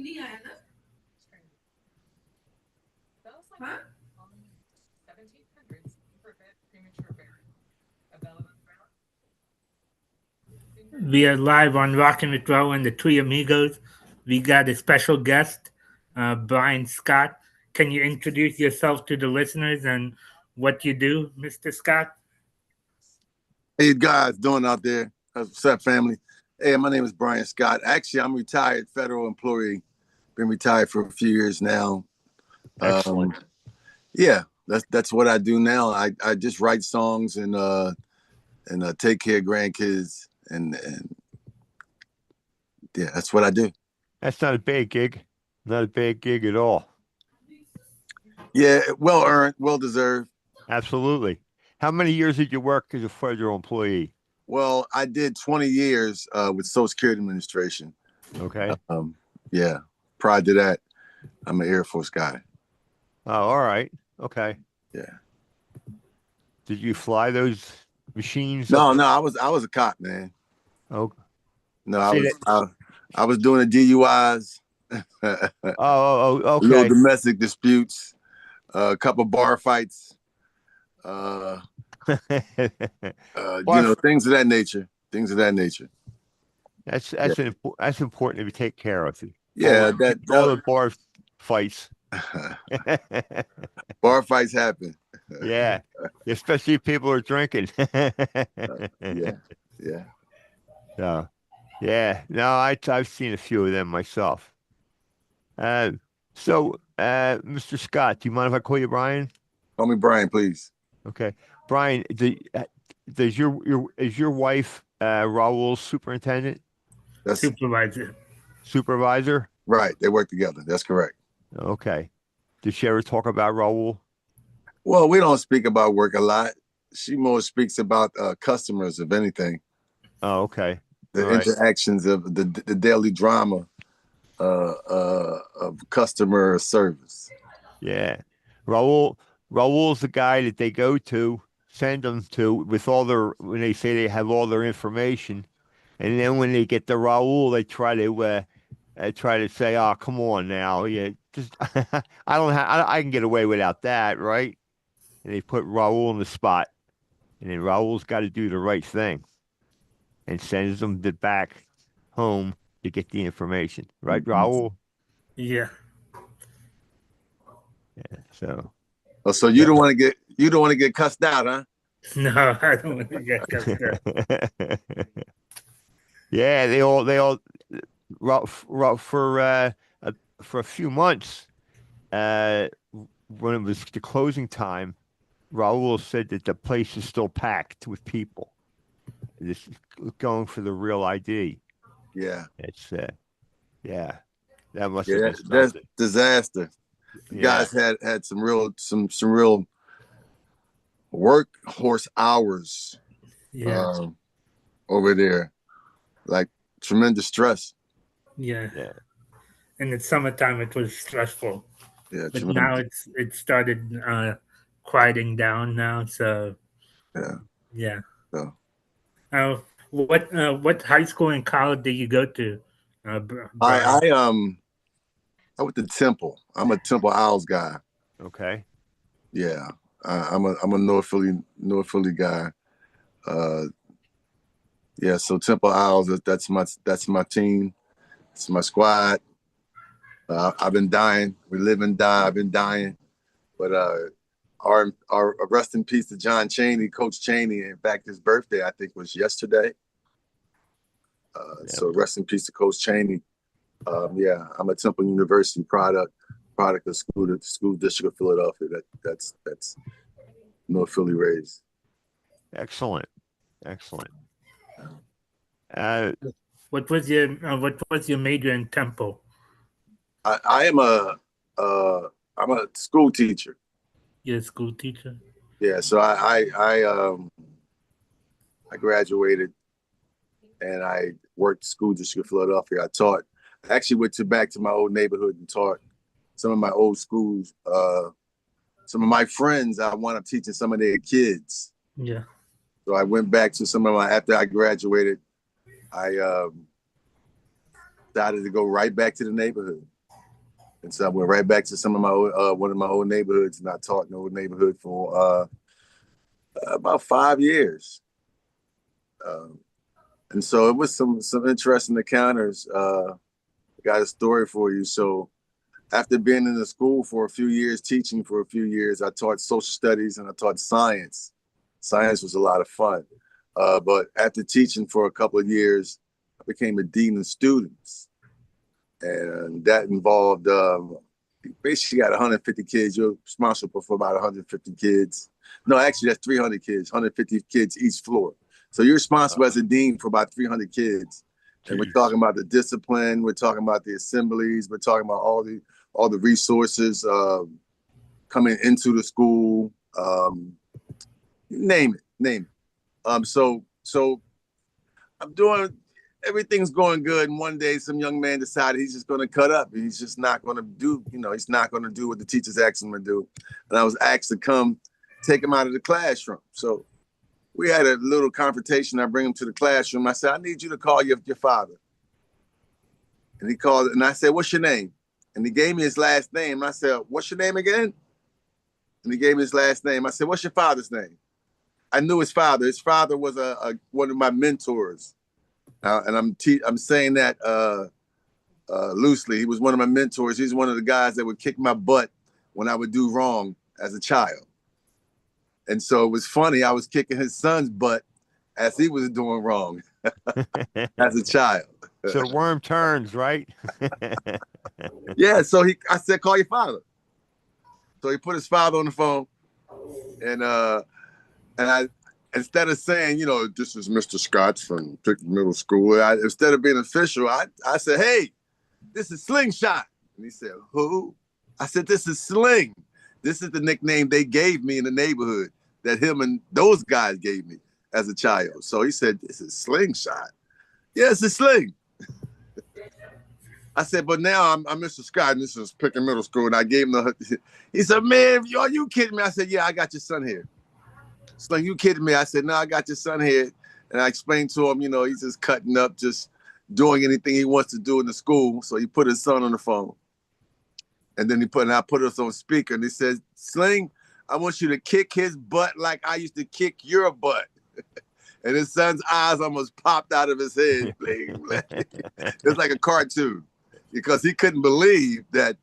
We are live on Rockin' with Rahul and the Three Amigos. We got a special guest, Brian Scott. Can you introduce yourself to the listeners and what you do, Mr. Scott? Hey guys, doing out there? What's up, family? Hey, my name is Brian Scott. Actually, I'm a retired federal employee. Been retired for a few years now. Excellent. Yeah, that's what I do now. I just write songs and take care of grandkids and yeah, that's what I do. That's not a bad gig. Not a bad gig at all. Yeah, well earned, well deserved. Absolutely. How many years did you work as a federal employee? Well, I did 20 years with Social Security Administration. Okay. Yeah. Prior to that, I'm an Air Force guy. Oh, all right. Okay. Yeah. Did you fly those machines? No, I was a cop, man. Oh. No, I was doing the DUIs. Okay. Little domestic disputes, a couple bar fights, things of that nature. That's important to take care of. Yeah, all the bar fights. Bar fights happen. Yeah, especially if people are drinking. Yeah. Yeah. No, I've seen a few of them myself. So, Mr. Scott, do you mind if I call you Brian? Call me Brian, please. Okay, Brian. Is your wife Rahul's superintendent? That's Supervisor. Right. They work together. That's correct. Okay. Did she ever talk about Rahul? Well, we don't speak about work a lot. She more speaks about customers, if anything. Oh, okay. The interactions of the daily drama of customer service. Yeah. Rahul's the guy that they go to, send them to with when they say they have all their information. And then when they get to Rahul, they try to say, "Oh, come on now, yeah, just I can get away without that, right?" And they put Rahul on the spot, and then Rahul's got to do the right thing, and sends them back home to get the information, right, Rahul? Yeah. Yeah. So. Oh, so you don't want to get cussed out, huh? No, I don't want to get cussed out. Yeah, they all for a few months, when it was the closing time, Rahul said that the place is still packed with people. This is going for the real ID. Yeah. It's yeah. That must have been something. That's disaster. You guys had some real workhorse hours over there. Like tremendous stress. Yeah. In the summertime, it was stressful. Yeah, but now it started quieting down now. So yeah. What high school and college did you go to? I went to Temple. I'm a Temple Owls guy. Okay. Yeah, I'm a North Philly guy. Yeah, so Temple Owls. That's my team. It's my squad. I've been dying. We live and die. I've been dying. But our rest in peace to John Chaney, Coach Chaney. In fact, his birthday I think was yesterday. So rest in peace to Coach Chaney. Yeah, I'm a Temple University product of school district of Philadelphia. That's North Philly raised. Excellent. What was your major in Temple? I'm a school teacher. You're a school teacher? Yeah, so I graduated and I worked school district of Philadelphia. I actually went back to my old neighborhood and taught some of my old schools. Some of my friends, I wound up teaching some of their kids. Yeah. So I went back to after I graduated, I decided to go right back to the neighborhood. And so I went right back to some of my one of my old neighborhoods, and I taught in the old neighborhood for about 5 years. And so it was some interesting encounters. Got a story for you. So after being in the school for a few years, teaching for a few years, I taught social studies and I taught science. Science was a lot of fun. But after teaching for a couple of years, I became a dean of students. And that involved basically got 150 kids. You're responsible for about 150 kids. No, actually, that's 300 kids, 150 kids each floor. So you're responsible as a dean for about 300 kids. And we're talking about the discipline. We're talking about the assemblies. We're talking about all the resources coming into the school. Name it. So I'm doing, everything's going good. And one day some young man decided he's just going to cut up. He's just not going to do, he's not going to do what the teachers asked him to do. And I was asked to come take him out of the classroom. So we had a little confrontation. I bring him to the classroom. I said, I need you to call your father. And he called, and I said, what's your name? And he gave me his last name. And I said, what's your name again? And he gave me his last name. I said, what's your father's name? I knew his father. His father was one of my mentors. And I'm saying that loosely. He was one of my mentors. He's one of the guys that would kick my butt when I would do wrong as a child. And so it was funny. I was kicking his son's butt as he was doing wrong as a child. So worm turns, right? Yeah. So I said, call your father. So he put his father on the phone, and I, instead of saying, this is Mr. Scott from Middle School, instead of being official, I said, hey, this is Slingshot. And he said, who? I said, this is Sling. This is the nickname they gave me in the neighborhood that him and those guys gave me as a child. So he said, this is Slingshot. Yes, it's Sling. I said, but now I'm Mr. Scott, and this is Pickett Middle School. And I gave him he said, man, are you kidding me? I said, yeah, I got your son here. Sling, you kidding me? I said, no, I got your son here. And I explained to him, he's just cutting up, just doing anything he wants to do in the school. So he put his son on the phone. And then I put us on speaker, and he says, Sling, I want you to kick his butt like I used to kick your butt. And his son's eyes almost popped out of his head. It's like a cartoon, because he couldn't believe that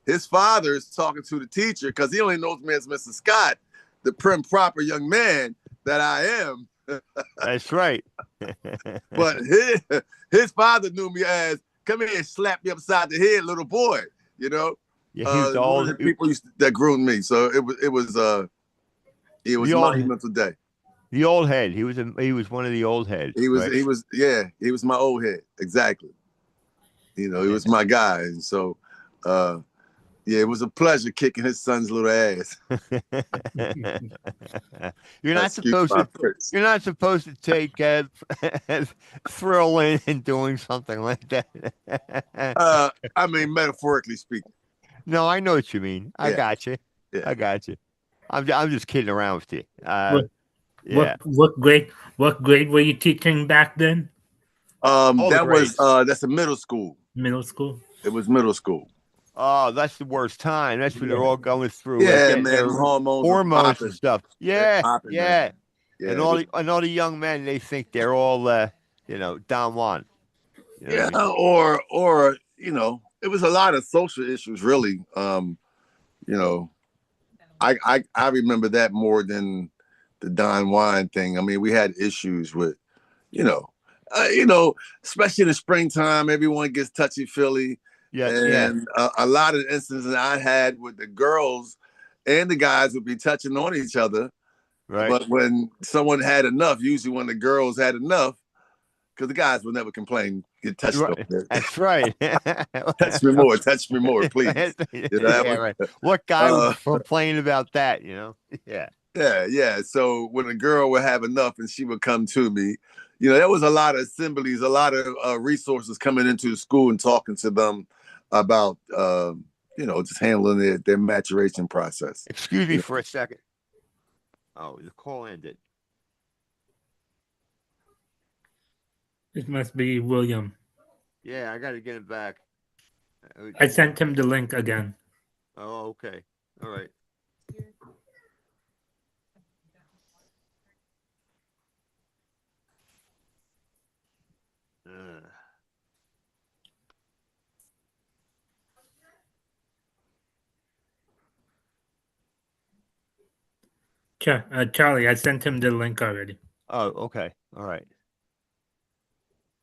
his father is talking to the teacher, because he only knows me as Mr. Scott, the prim, proper young man that I am. That's right. But his father knew me as, come here and slap me upside the head, little boy. Yeah, he was one of the people that groomed me. So it was a monumental day. The old head. He was one of the old heads. He was right? he was my old head. Exactly. He was my guy. And so it was a pleasure kicking his son's little ass. You're not supposed to take thrill in doing something like that. I mean, metaphorically speaking. No, I know what you mean. I got you. Yeah. I got you. I'm just kidding around with you. What grade were you teaching back then? That's a middle school. Middle school. It was middle school. Oh, that's the worst time. That's when they're all going through man, hormones and stuff. Yeah. And all the young men, they think they're all Don Juan. I mean? or it was a lot of social issues, really. I remember that more than the Don Juan thing. I mean, we had issues with, especially in the springtime, everyone gets touchy-feely. And a lot of instances I had with the girls and the guys would be touching on each other. Right. But when someone had enough, usually when the girls had enough, because the guys would never complain, get touched on. That's right. touch me more, please. Right. What guy would complain about that, Yeah. So when a girl would have enough and she would come to me, there was a lot of assemblies, a lot of resources coming into the school and talking to them about, just handling their maturation process. Excuse me for a second. Oh, the call ended. It must be William. Yeah, I got to get him back. I sent him the link again. Oh, okay. All right. Uh, Charlie, I sent him the link already. oh, okay. All right.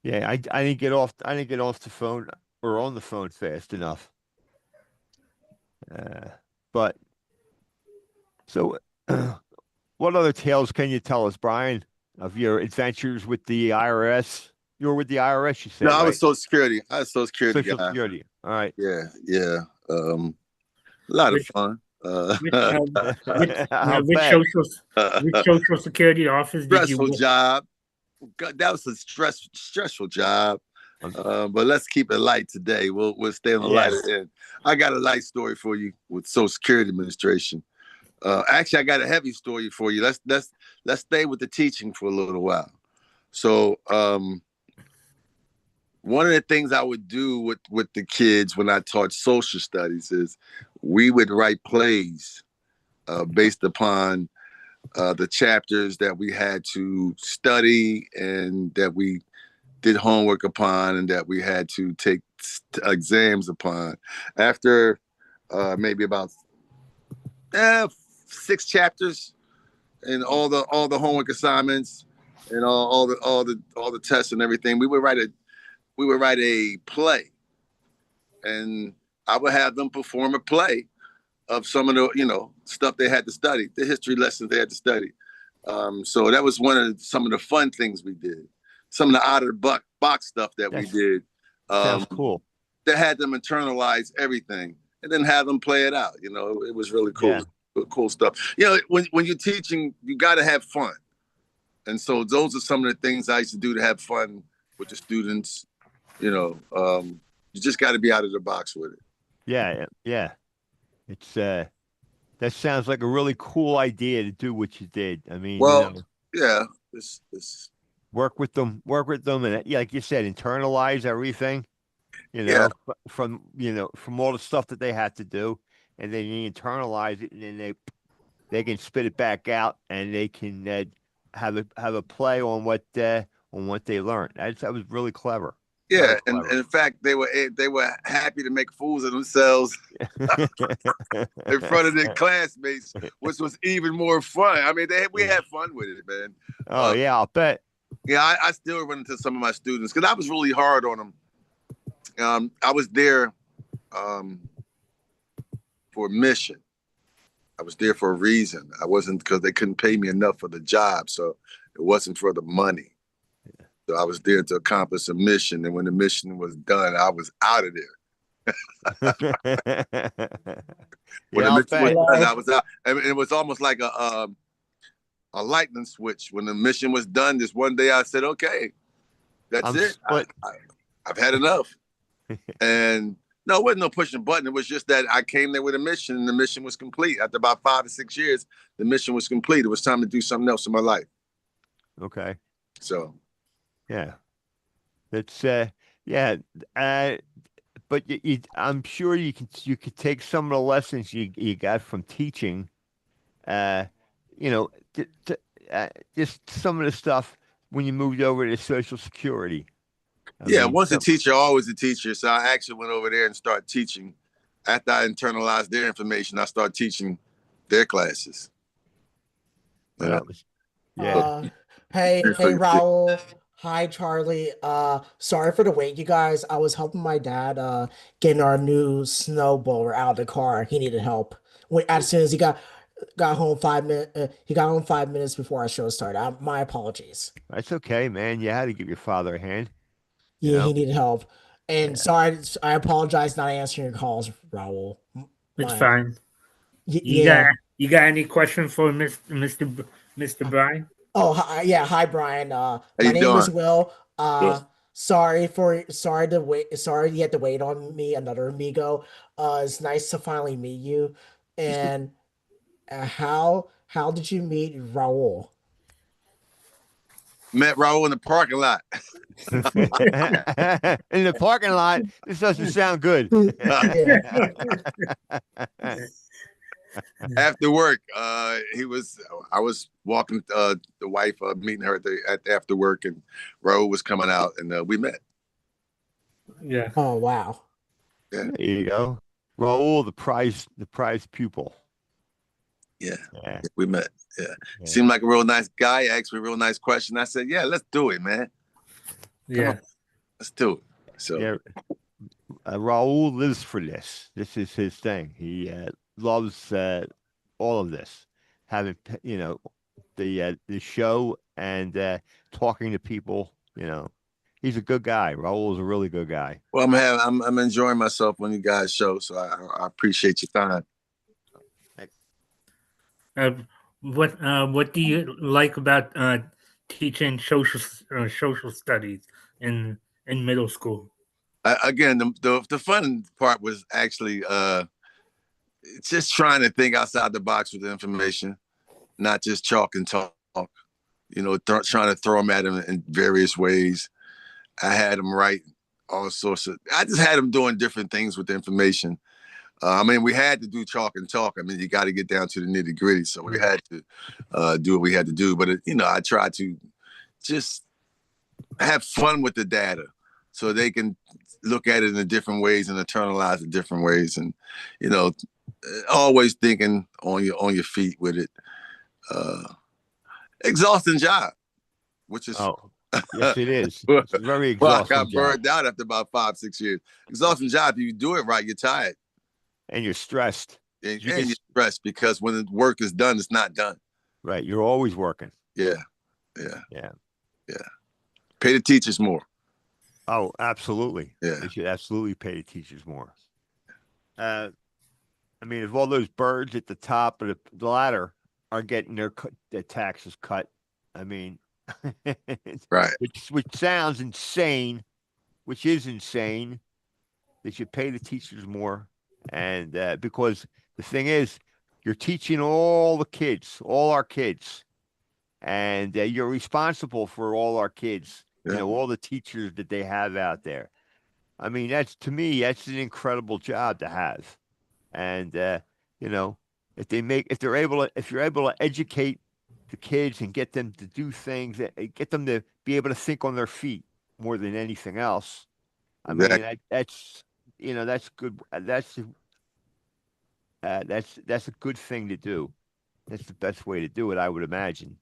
Yeah, I didn't get off. I didn't get off the phone or on the phone fast enough. Uh, but so, what other tales can you tell us, Brian, of your adventures with the IRS? You were with the IRS, you No, said, I was right? Social Security. I was Social Security Social guy. Security. All right. Yeah, yeah. A lot of Which fun. which which I'll which bet. social security office did you Stressful work? job. God, that was a stressful job. But let's keep it light today. We'll stay on the Yeah. lighter end. I got a light story for you with Social Security Administration. Actually, I got a heavy story for you. Let's stay with the teaching for a little while. So, one of the things I would do with the kids when I taught social studies is we would write plays based upon the chapters that we had to study and that we did homework upon and that we had to take exams upon. After maybe about 6 chapters and all the homework assignments and all the tests and everything, we would write a play, and I would have them perform a play of some of the stuff they had to study, the history lessons they had to study. So that was some of the fun things we did. Some of the out of the box stuff that we That's did. sounds cool. That had them internalize everything and then have them play it out. It was really cool. Yeah. Cool stuff. When you're teaching, you got to have fun. And so those are some of the things I used to do to have fun with the students. You just got to be out of the box with it. Yeah. Yeah. It's that sounds like a really cool idea to do what you did. I mean, Well, yeah, it's work with them, and yeah, like you said, internalize everything. yeah, From all the stuff that they had to do, and then you internalize it, and then they can spit it back out, and they can have a play on what they learned. That was really clever, very yeah. And, clever. and in fact, they were happy to make fools of themselves in front of their classmates, which was even more fun. I mean, we had fun with it, man. Oh yeah, I'll bet. Yeah, I still run into some of my students because I was really hard on them. I was there for a mission. I was there for a reason. I wasn't because they couldn't pay me enough for the job, so it wasn't for the money. So I was there to accomplish a mission, and when the mission was done, I was out of there. When Yeah, the I'll mission was bet. done, I was out. And it was almost like a lightning switch. When the mission was done, this one day I said, "Okay, that's I'm it. split. I've had enough." And no, it wasn't no pushing button. It was just that I came there with a mission, and the mission was complete. After about 5 or 6 years, the mission was complete. It was time to do something else in my life. Okay. So Yeah. That's yeah. Uh, but I'm sure you could take some of the lessons you got from teaching. Uh, you know, just some of the stuff when you moved over to Social Security. I yeah, mean, once a teacher, always a teacher. So I actually went over there and started teaching. After I internalized their information, I started teaching their classes. well, You know, that was yeah. so, Hey Raul. Hi Charlie. Sorry for the wait, you guys. I was helping my dad getting our new snowblower out of the car. He needed help. As soon as he got home 5 minutes, he got home 5 minutes before our show started. My apologies. That's okay, man. You had to give your father a hand. You Yeah, know. he needed help. And Yeah. sorry, I apologize not answering your calls, Raul. It's My fine. You got yeah. you got any question for Mr. Brian? Oh, yeah. Hi, Brian. how My you name is doing? Will. Good. Sorry to wait. Sorry you had to wait on me, another amigo. It's nice to finally meet you. And how did you meet Raul? Met Rahul in the parking lot. In the parking lot. This doesn't sound good. Yeah. After work, I was walking the wife, meeting her at after work, and Rahul was coming out, and we met. Yeah. Oh wow. There you go. Raul, the prize pupil. Yeah, Yeah. we met. Yeah. Yeah. Seemed like a real nice guy. Asked me a real nice question. I said, "Yeah, let's do it, man. Yeah. Let's do it." So Yeah. Raul lives for this. This is his thing. He loves all of this, having the show and talking to people. He's a good guy. Raul is a really good guy. well, I'm enjoying myself on you guys' show. So I appreciate your time. Uh, what do you like about teaching social studies in middle school? Again, the fun part was actually just trying to think outside the box with the information, not just chalk and talk. Trying to throw them at them in various ways. I had them write all sorts of. I just had them doing different things with the information. We had to do chalk and talk. You got to get down to the nitty gritty. So we had to do what we had to do. But I tried to just have fun with the data, so they can look at it in different ways and internalize it different ways, and always thinking on your feet with it. Exhausting job, which is yes, it is. It's a very exhausting I got job. burned out after about 5-6 years. Exhausting job. If you do it right, you're tired And you're stressed. and you're stressed because when the work is done, it's not done. Right. You're always working. Yeah. Pay the teachers more. Oh, absolutely. Yeah. They should absolutely pay the teachers more. If all those birds at the top of the ladder are getting their taxes cut, Right. which sounds insane, which is insane. They should pay the teachers more, and because the thing is, you're teaching all our kids, and you're responsible for all our kids. Yeah. All the teachers that they have out there. That's an incredible job to have, and if you're able to educate the kids and get them to do things, get them to be able to think on their feet more than anything else. Exactly. That's good. That's a good thing to do. That's the best way to do it, I would imagine.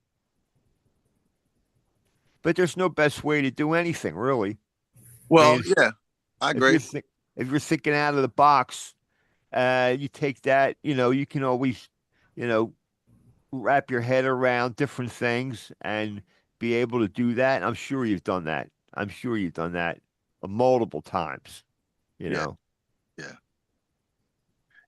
But there's no best way to do anything, really. Well, yeah, I agree. If you're thinking out of the box, you take that. You can always, wrap your head around different things and be able to do that. I'm sure you've done that. Multiple times.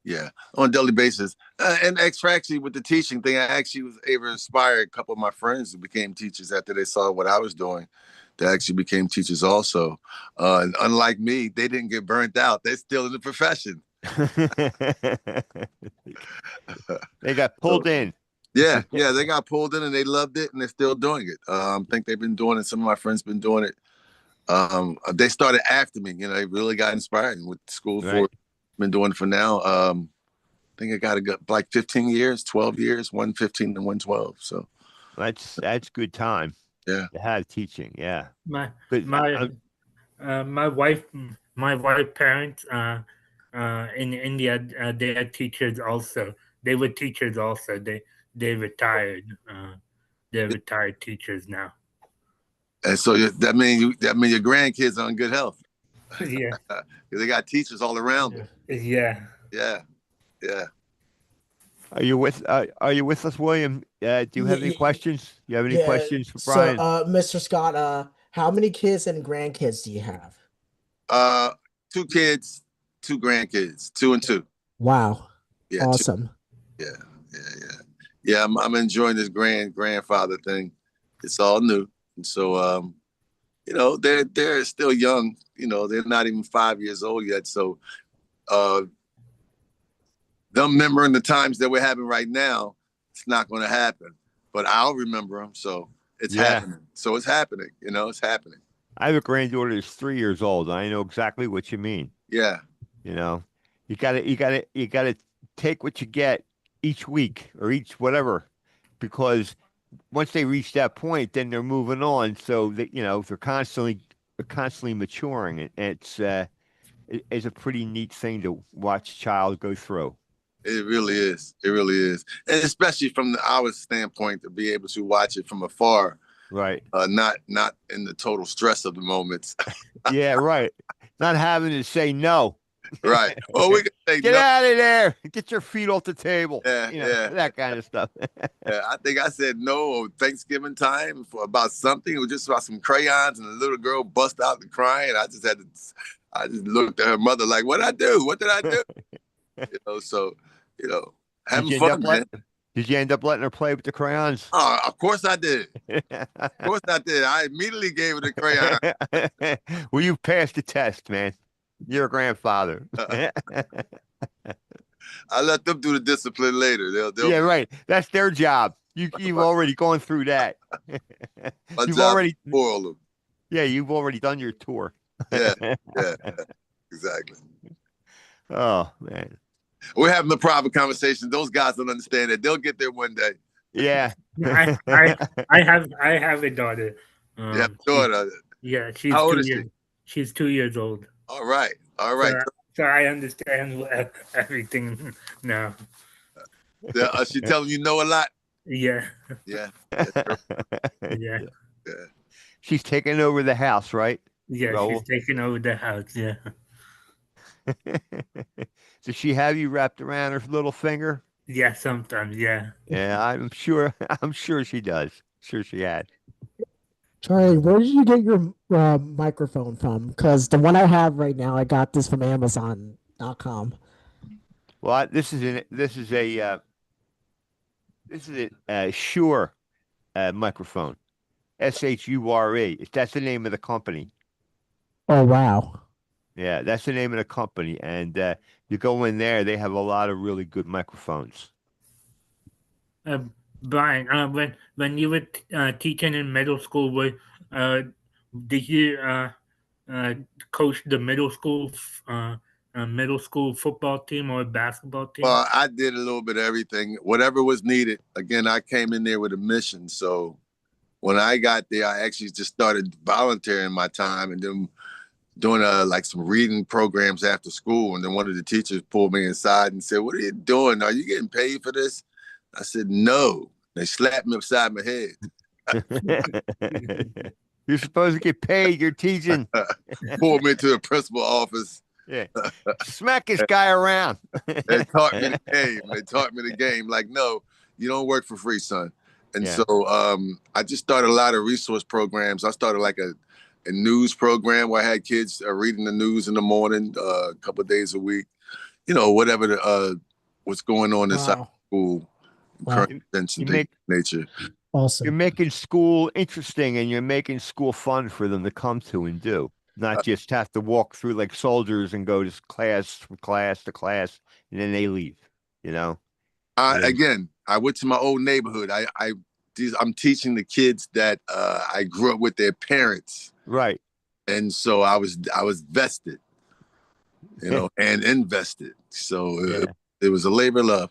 Yeah, on a daily basis. And actually, with the teaching thing, I actually was able to inspire a couple of my friends who became teachers after they saw what I was doing. They actually became teachers also. And unlike me, they didn't get burnt out. They're still in the profession. They got pulled in. Yeah, they got pulled in and they loved it and they're still doing it. I think they've been doing it. Some of my friends been doing it. They started after me. They really got inspired with school for. Been doing it for now. I think I got like 15 years, 12 years, 115 and 112. So that's good time. Yeah, to have teaching. Yeah, my wife parents in India, they had teachers also. They were teachers also. They retired. They're retired teachers now. And so that means your grandkids are in good health. Yeah, they got teachers all around them. Yeah. Are you with us, William? Do you have any questions? You have any questions for Brian? So, Mr. Scott, how many kids and grandkids do you have? 2 kids, 2 grandkids, 2 and 2. Wow. Yeah. Awesome. 2. Yeah. I'm enjoying this grandfather thing. It's all new, and so they're still young. They're not even 5 years old yet. So, them remembering the times that we're having right now, it's not going to happen. But I'll remember them. So It's Yeah. happening. So it's happening. It's happening. I have a granddaughter that's 3 years old. I know exactly what you mean. Yeah. You know, you gotta take what you get each week or each whatever, because once they reach that point, then they're moving on. So that they're constantly maturing, and it's a pretty neat thing to watch a child go through. It really is. It really is. And especially from our standpoint, to be able to watch it from afar, Right. not in the total stress of the moments. Yeah, right. Not having to say no. Right. Well, we can say Get no. out of there. Get your feet off the table. Yeah. That kind of stuff. Yeah, I think I said no on Thanksgiving time for about something. It was just about some crayons, and the little girl bust out and crying. I just looked at her mother like, "What did I do? What did I do?" So having fun, man. Did you end up letting her play with the crayons? Oh, of course I did. Of course I did. I immediately gave her the crayon. Well, you passed the test, man. You're a grandfather. I let them do the discipline later. They'll Yeah, right. That's their job. You've already gone through that. You've already spoil them. Yeah, you've already done your tour. Yeah, exactly. Oh man. We're having a private conversation. Those guys don't understand it. They'll get there one day. Yeah. I have a daughter. You have a daughter. She's How old 2 is years. She's 2 years old. All right. So I understand everything now. Is she telling you no a lot? Yeah. Yeah. Yeah. She's taking over the house, right? Yeah, Rahul? she's taking over the house. Yeah. Does she have you wrapped around her little finger? Yeah, sometimes. Yeah. Yeah, I'm sure. I'm sure she does. Sure she had. Charlie, where did you get your microphone from? Because the one I have right now, I got this from Amazon.com. Well, this is a Shure microphone. SHURE. That's the name of the company. Oh, wow. Yeah, that's the name of the company. And you go in there, they have a lot of really good microphones. Brian, when you were teaching in middle school, did you coach the middle school football team or basketball team? Well, I did a little bit of everything, whatever was needed. Again, I came in there with a mission. So when I got there, I actually just started volunteering my time and then doing like some reading programs after school. And then one of the teachers pulled me inside and said, "What are you doing? Are you getting paid for this?" I said, "No." They slapped me upside my head. You're supposed to get paid. You're teaching. Pulled me to the principal office. Yeah. Smack this guy around. They taught me the game. Like, no, you don't work for free, son. And so I just started a lot of resource programs. I started like a news program where I had kids reading the news in the morning, a couple of days a week. Whatever what's going on inside school, current events and things of nature. Awesome. You're making school interesting and you're making school fun for them to come to and do. Not just have to walk through like soldiers and go to class from class to class and then they leave, Again, I went to my old neighborhood. I'm teaching the kids that I grew up with their parents. Right. And so I was vested, and invested. So it was a labor of love.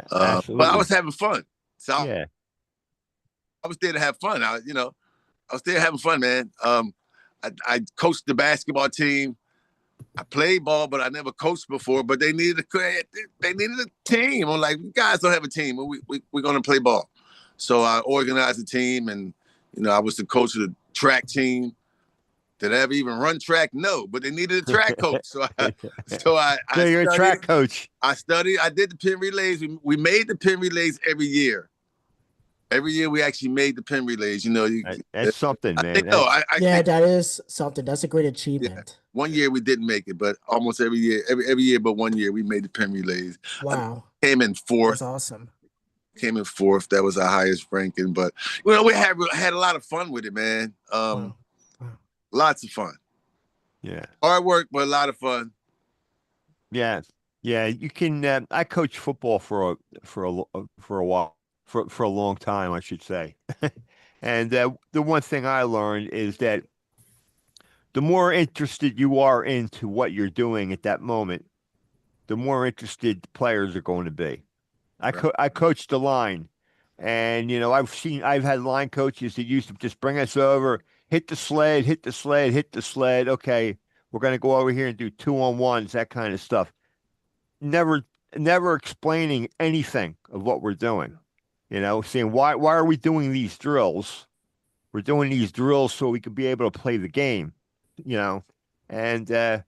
But I was having fun. So I was there to have fun. I was there having fun, man. I coached the basketball team. I played ball, but I never coached before. But they needed a team. I'm like, you guys don't have a team. We're going to play ball. So I organized a team, and I was the coach of the track team. Did I ever even run track? No, but they needed a track coach. So you're a track coach. I studied. I did the pin relays. We made the pin relays every year. Every year we actually made the pin relays. That's something, man. That is something. That's a great achievement. Yeah. One year we didn't make it, but almost every year but 1 year we made the pin relays. Wow. I came in fourth. That's awesome. Came in fourth. That was our highest ranking. But we had a lot of fun with it, man. Lots of fun. Yeah. Hard work, but a lot of fun. Yeah. Yeah. You can. I coached football for a while. For a long time, I should say. And the one thing I learned is that the more interested you are into what you're doing at that moment, the more interested the players are going to be. Right. I coached the line, and I've had line coaches that used to just bring us over, hit the sled, hit the sled, hit the sled. Okay, we're going to go over here and do 2-on-1s, that kind of stuff. Never, never explaining anything of what we're doing. Saying why are we doing these drills? We're doing these drills so we could be able to play the game. You know, and and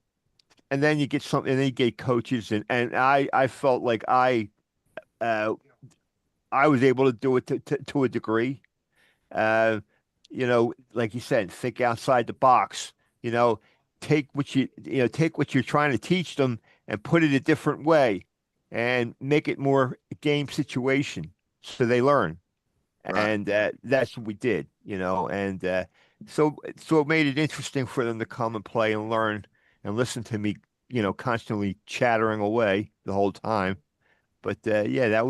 then you get something, and then you get coaches, and I felt like uh, I was able to do it to a degree. Uh, like you said, think outside the box. You know, take what you're trying to teach them and put it a different way, and make it more game situation so they learn. Right. And that's what we did. And so it made it interesting for them to come and play and learn and listen to me. Constantly chattering away the whole time. But yeah,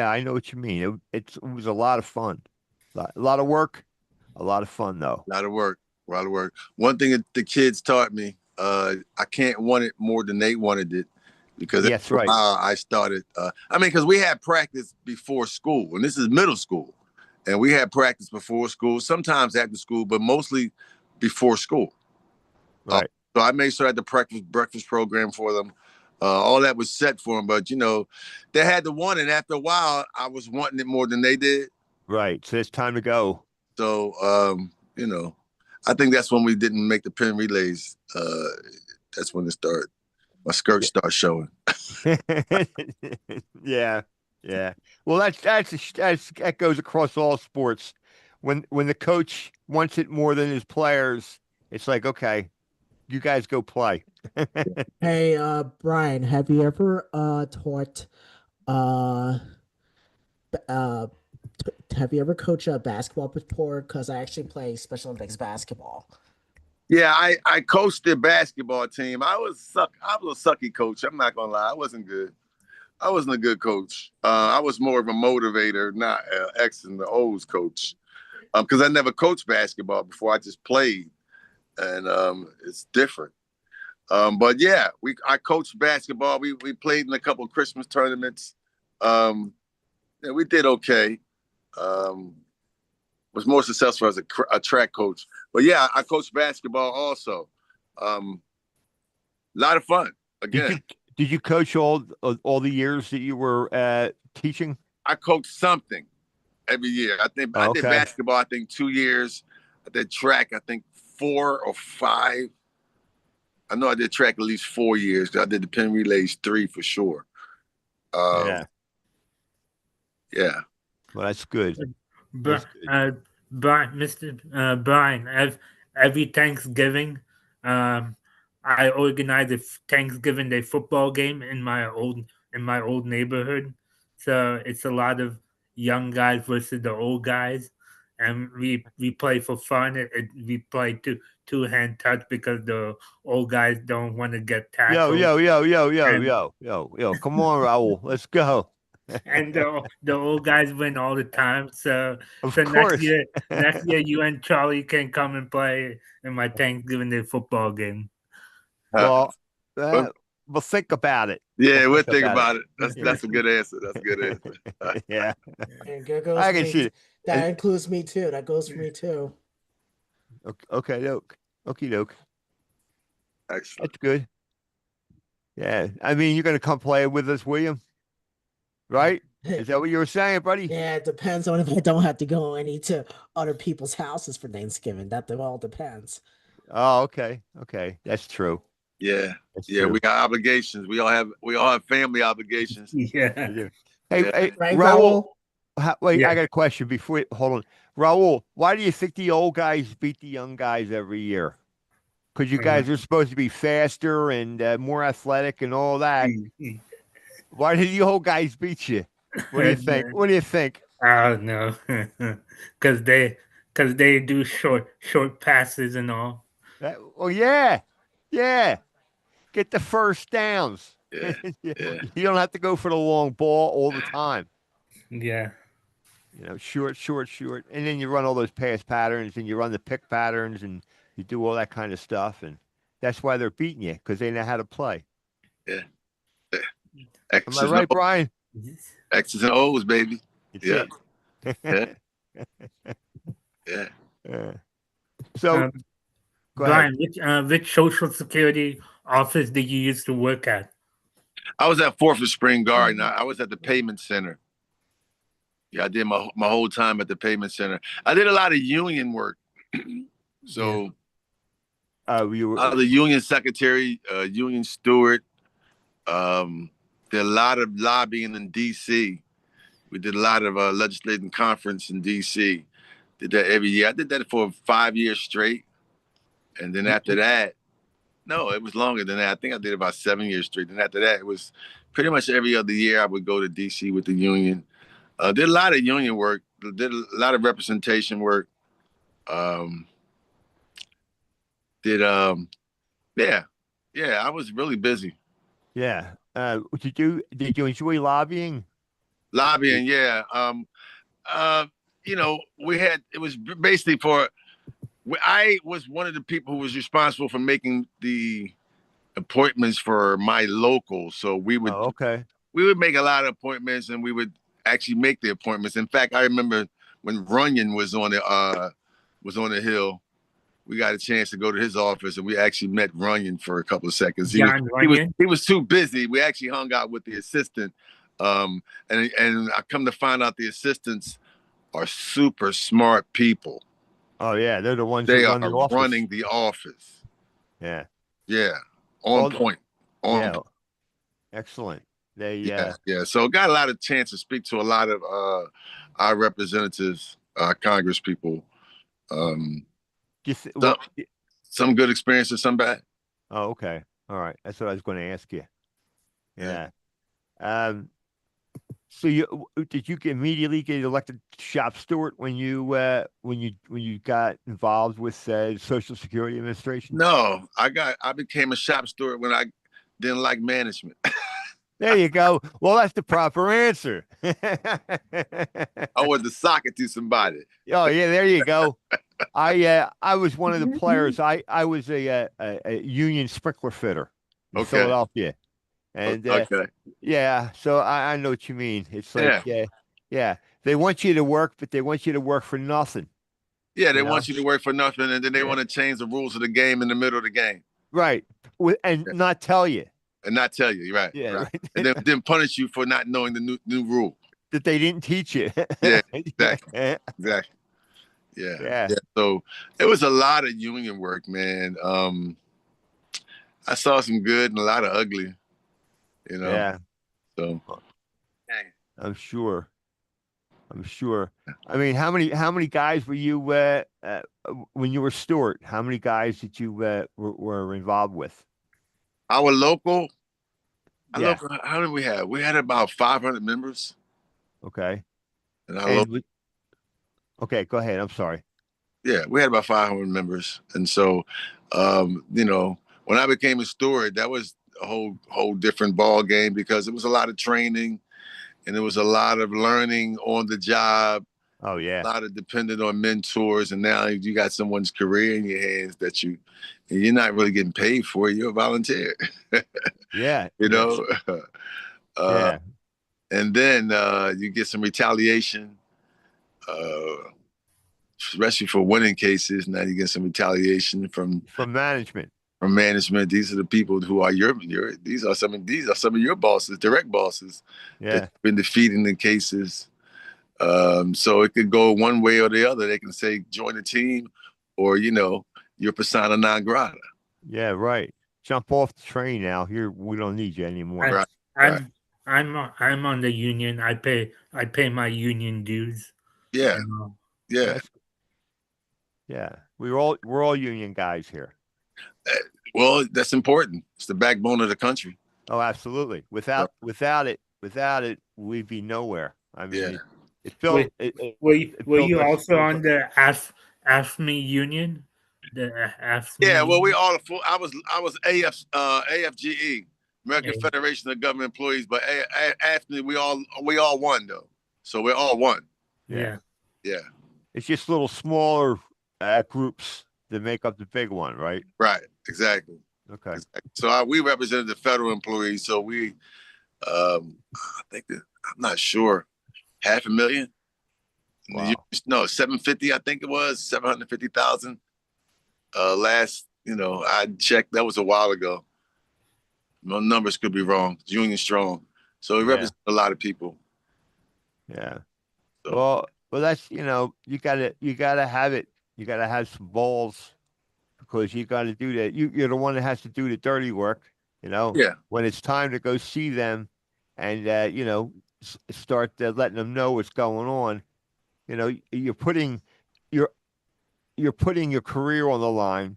I know what you mean. It was a lot of fun. A lot of work, a lot of fun though. A lot of work. A lot of work. One thing that the kids taught me, I can't want it more than they wanted it, because Yes, right. I started. Because we had practice before school, and this is middle school, and we had practice before school, sometimes after school, but mostly before school. Right. So I made sure I had the breakfast program for them. All that was set for them, but they had to want it. And after a while, I was wanting it more than they did. Right. So it's time to go. So, I think that's when we didn't make the pin relays. That's when it started. My skirt started showing. Yeah. Yeah. Well, that goes across all sports. When the coach wants it more than his players, it's like, okay, you guys go play. Hey, Brian, have you ever taught uh uh have you ever coached basketball before? Because I actually play Special Olympics basketball. Yeah, I coached the basketball team. I was a sucky coach. I'm not gonna lie. I wasn't good. I wasn't a good coach. I was more of a motivator, not an X and the O's coach. Because I never coached basketball before. I just played, and it's different. But yeah, I coached basketball. We played in a couple of Christmas tournaments. Yeah, we did okay. Was more successful as a track coach. But yeah, I coached basketball also. A lot of fun. Again, Did you coach all the years that you were teaching? I coached something every year. I think I did basketball. I think 2 years. I did track. I think 4 or 5. I know I did track at least 4 years. I did the pin relays 3 for sure. Yeah. Yeah. Well, that's good. Mr. Brian, every Thanksgiving, I organize a Thanksgiving Day football game in my old neighborhood. So it's a lot of young guys versus the old guys, and we play for fun. We play two-hand touch because the old guys don't want to get Yo, tackled. yo, yo, yo, yo, And- yo, yo, yo. Come on, Raul. Let's go. and the old guys win all the time. So Of so course. next year you and Charlie can come and play in my Thanksgiving Day football game. Well, Well, well, think about it. yeah, we'll think about about it. That's a good answer. That's a good answer. Yeah. And there goes I can me. see it. That includes me too. That goes for me too. Okay, doke. Okie doke. Excellent. That's good. Yeah. I mean, you're going to come play with us, William? Right? Is that what you were saying, buddy? Yeah, it depends on if I don't have to go any to other people's houses for Thanksgiving. That all depends. Oh, okay. Okay. That's true. Yeah. That's Yeah, true. we got obligations. We all have family obligations. Yeah. Hey, Yeah. hey, Right, Raul. Raul? Wait, Yeah. I got a question before. Hold on, Raul. Why do you think the old guys beat the young guys every year? Because you guys are supposed to be faster and more athletic and all that. Why did the old guys beat you? What do you think? What do you think? I don't know, because they do short passes and all. Oh yeah, yeah. Get the first downs. Yeah. You Yeah. don't have to go for the long ball all the time. Yeah. You know, short, short, short, and then you run all those pass patterns, and you run the pick patterns, and you do all that kind of stuff, and that's why they're beating you because they know how to play. Yeah. Am I X's and right, O's, Brian? X's and O's, baby. It's Yeah. it. Yeah. Yeah. So Um, go ahead. Brian, which Social Security office did you used to work at? I was at 4th and Spring Garden. I was at the payment center. Yeah, I did my whole time at the payment center. I did a lot of union work. So You were I was a union secretary, union steward. Did a lot of lobbying in DC. We did a lot of legislating conference in DC. Did that every year. I did that for 5 years straight. And then after that, no, it was longer than that. I think I did about 7 years straight. And after that, it was pretty much every other year I would go to DC with the union. Did a lot of union work. Did a lot of representation work. Yeah, I was really busy. yeah. Did you enjoy lobbying? Lobbying, yeah. We had, it was basically for, I was one of the people who was responsible for making the appointments for my local. So we would okay. make a lot of appointments, and we would actually make the appointments. In fact, I remember when Runyon was on the Hill, we got a chance to go to his office, and we actually met Runyon for a couple of seconds. He was too busy. We actually hung out with the assistant, and I come to find out the assistants are super smart people. Oh yeah, they're the ones They who are run the office. running the office. Yeah. Yeah. On point. Yeah. Excellent. Yeah. So got a lot of chance to speak to a lot of our representatives, Congress people. Some good experiences, some bad. Oh, okay. All right. That's what I was going to ask you. Yeah. So did you immediately get elected shop steward when you got involved with Social Security Administration? No, I became a shop steward when I didn't like management. There you go. Well, that's the proper answer. I wanted to sock it to somebody. Oh yeah, there you go. I was one of the players. I was a union sprinkler fitter in Philadelphia. And yeah, so I know what you mean. It's like, yeah, they want you to work, but they want you to work for nothing. Yeah, they want you to work for nothing, and then they want to change the rules of the game in the middle of the game. Right, and not tell you. And not tell you, right? Yeah, right. And then punish you for not knowing the new rule that they didn't teach you. Yeah, exactly. Yeah. So it was a lot of union work, man. I saw some good and a lot of ugly. Yeah. So I'm sure. I mean, how many guys were you when you were steward? How many guys did you were involved with? Our local. How did we have? We had about 500 members. Okay. And okay, go ahead. I'm sorry. Yeah, we had about 500 members, and so, when I became a steward, that was a whole different ball game because it was a lot of training, and it was a lot of learning on the job. Oh yeah, a lot of dependent on mentors, and now you got someone's career in your hands that you're not really getting paid for. You're a volunteer. Yeah, yeah. And then you get some retaliation, especially for winning cases. Now you get some retaliation from management. From management, these are the people who are these are some of your bosses, direct bosses. Yeah, that's been defeating the cases. So it could go one way or the other. They can say join the team, or you're persona non grata. Yeah, right. Jump off the train now. Here, we don't need you anymore. I'm on the union. I pay my union dues. Yeah, yeah. We're all union guys here. Well, that's important. It's the backbone of the country. Oh, absolutely. Without it, we'd be nowhere. I mean, were you also on the AFSCME union? The AFSCME. Yeah, well, we all. I was AFGE, American Federation of Government Employees, but AFSCME, we all won though. So we're all one. Yeah. Yeah. It's just little smaller groups that make up the big one, right? Right. Exactly. Okay. So we represented the federal employees. So we, I think that, I'm not sure, 500,000. Wow. No, 750. I think it was 750,000. Last, I checked. That was a while ago. No numbers could be wrong. It's Union Strong. So we represent a lot of people. Yeah. So. Well, that's you gotta have it. You gotta have some balls because you gotta do that. You're the one that has to do the dirty work. Yeah. When it's time to go see them, and start letting them know what's going on. You're putting your your career on the line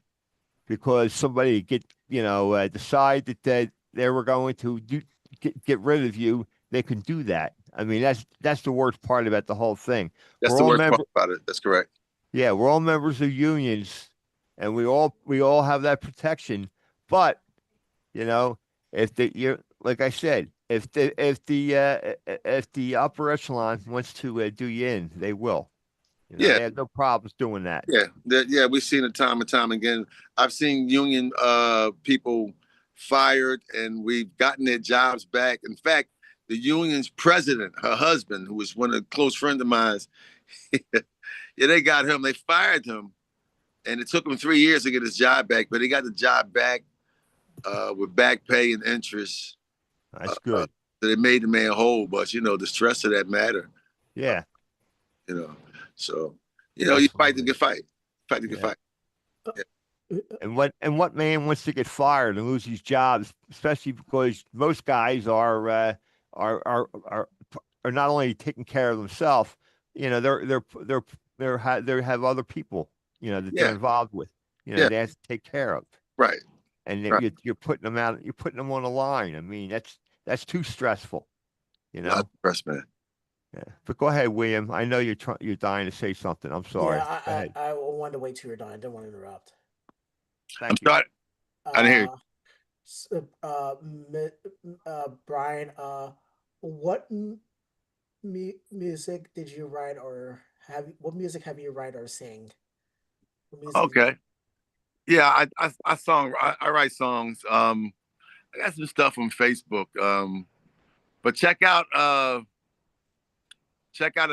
because somebody decide that they were going to get rid of you. They can do that. I mean, that's the worst part about the whole thing. That's We're the all worst part about it. That's correct. Yeah, we're all members of unions, and we all have that protection. But if you're like I said, if the upper echelon wants to do you in, they will. Yeah. They have no problems doing that. Yeah, we've seen it time and time again. I've seen union people fired, and we've gotten their jobs back. In fact, the union's president, her husband, who was one of the close friends of mine, they got him. They fired him, and it took him 3 years to get his job back. But he got the job back with back pay and interest. That's good. So they made the man whole. But the stress of that matter. Yeah. So you fight to get fight. Fight to get fight. Yeah. And what man wants to get fired and lose his jobs, especially because most guys are not only taking care of themselves, they have other people, that they're involved with, they have to take care of. Right. And you're putting them out, you're putting them on the line. I mean, that's too stressful, Not stress, man. Yeah, but go ahead, William. I know you're dying to say something. I'm sorry. Yeah, I wanted to wait till you're done. I didn't want to interrupt. Thank you. Sorry. I didn't hear you. Brian, what music did you write, or what music have you write or sing? Okay. Yeah, I write songs. I got some stuff on Facebook. But check out a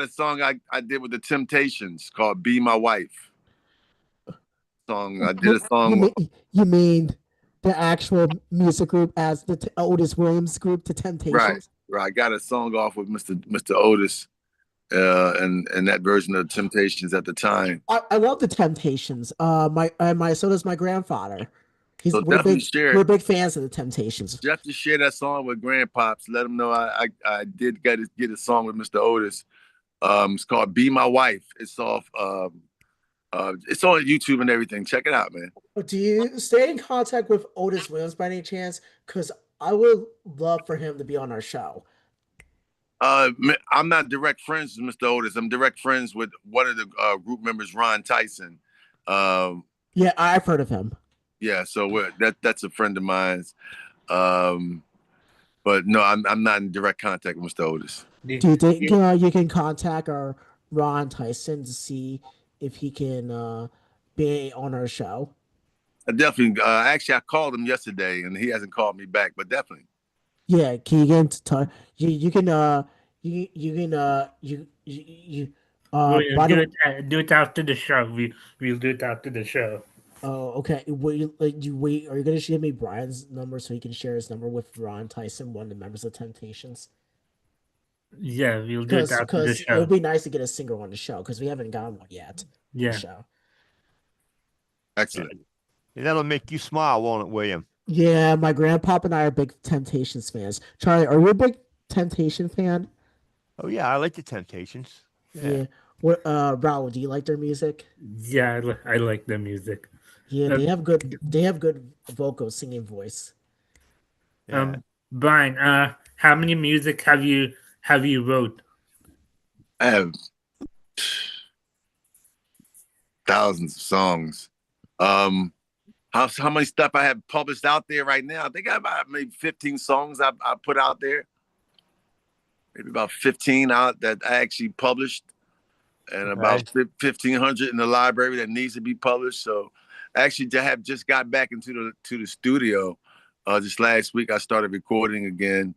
song I did with the Temptations called "Be My Wife." I did a song. You mean the actual music group as the Otis Williams group, the Temptations? Right. I got a song off with Mr. Otis, and that version of the Temptations at the time. I love the Temptations. So does my grandfather. So We're big fans of the Temptations. Just to share that song with Grandpops, let him know I did get a song with Mr. Otis. It's called "Be My Wife." It's off. It's on YouTube and everything. Check it out, man. Do you stay in contact with Otis Williams by any chance? Because I would love for him to be on our show. I'm not direct friends with Mr. Otis. I'm direct friends with one of the group members, Ron Tyson. Yeah, I've heard of him. Yeah, so that's a friend of mine's. But no, I'm not in direct contact with Mr. Otis. Do you think you can contact our Ron Tyson to see if he can be on our show? Definitely. Actually, I called him yesterday, and he hasn't called me back. But definitely. Yeah, can you get into touch? You can do it after the show. We'll do it after the show. Oh, okay. Are you gonna give me Brian's number so he can share his number with Ron Tyson, one of the members of Temptations? Yeah, we'll do it after the show. It would be nice to get a singer on the show because we haven't gotten one yet. Yeah. Show. Excellent. And that'll make you smile, won't it, William? Yeah, my grandpa and I are big Temptations fans. Charlie, are you a big Temptation fan? Oh yeah, I like the Temptations. Yeah. What Rahul, do you like their music? Yeah, I like their music. Yeah, they have good vocal singing voice. Yeah. Brian, how many music have you wrote? I have thousands of songs. How many stuff I have published out there right now? I think I have about maybe 15 songs I put out there. Maybe about 15 out that I actually published. and Okay. about 1,500 in the library that needs to be published. So, actually, I have just got back into the studio. Just last week, I started recording again,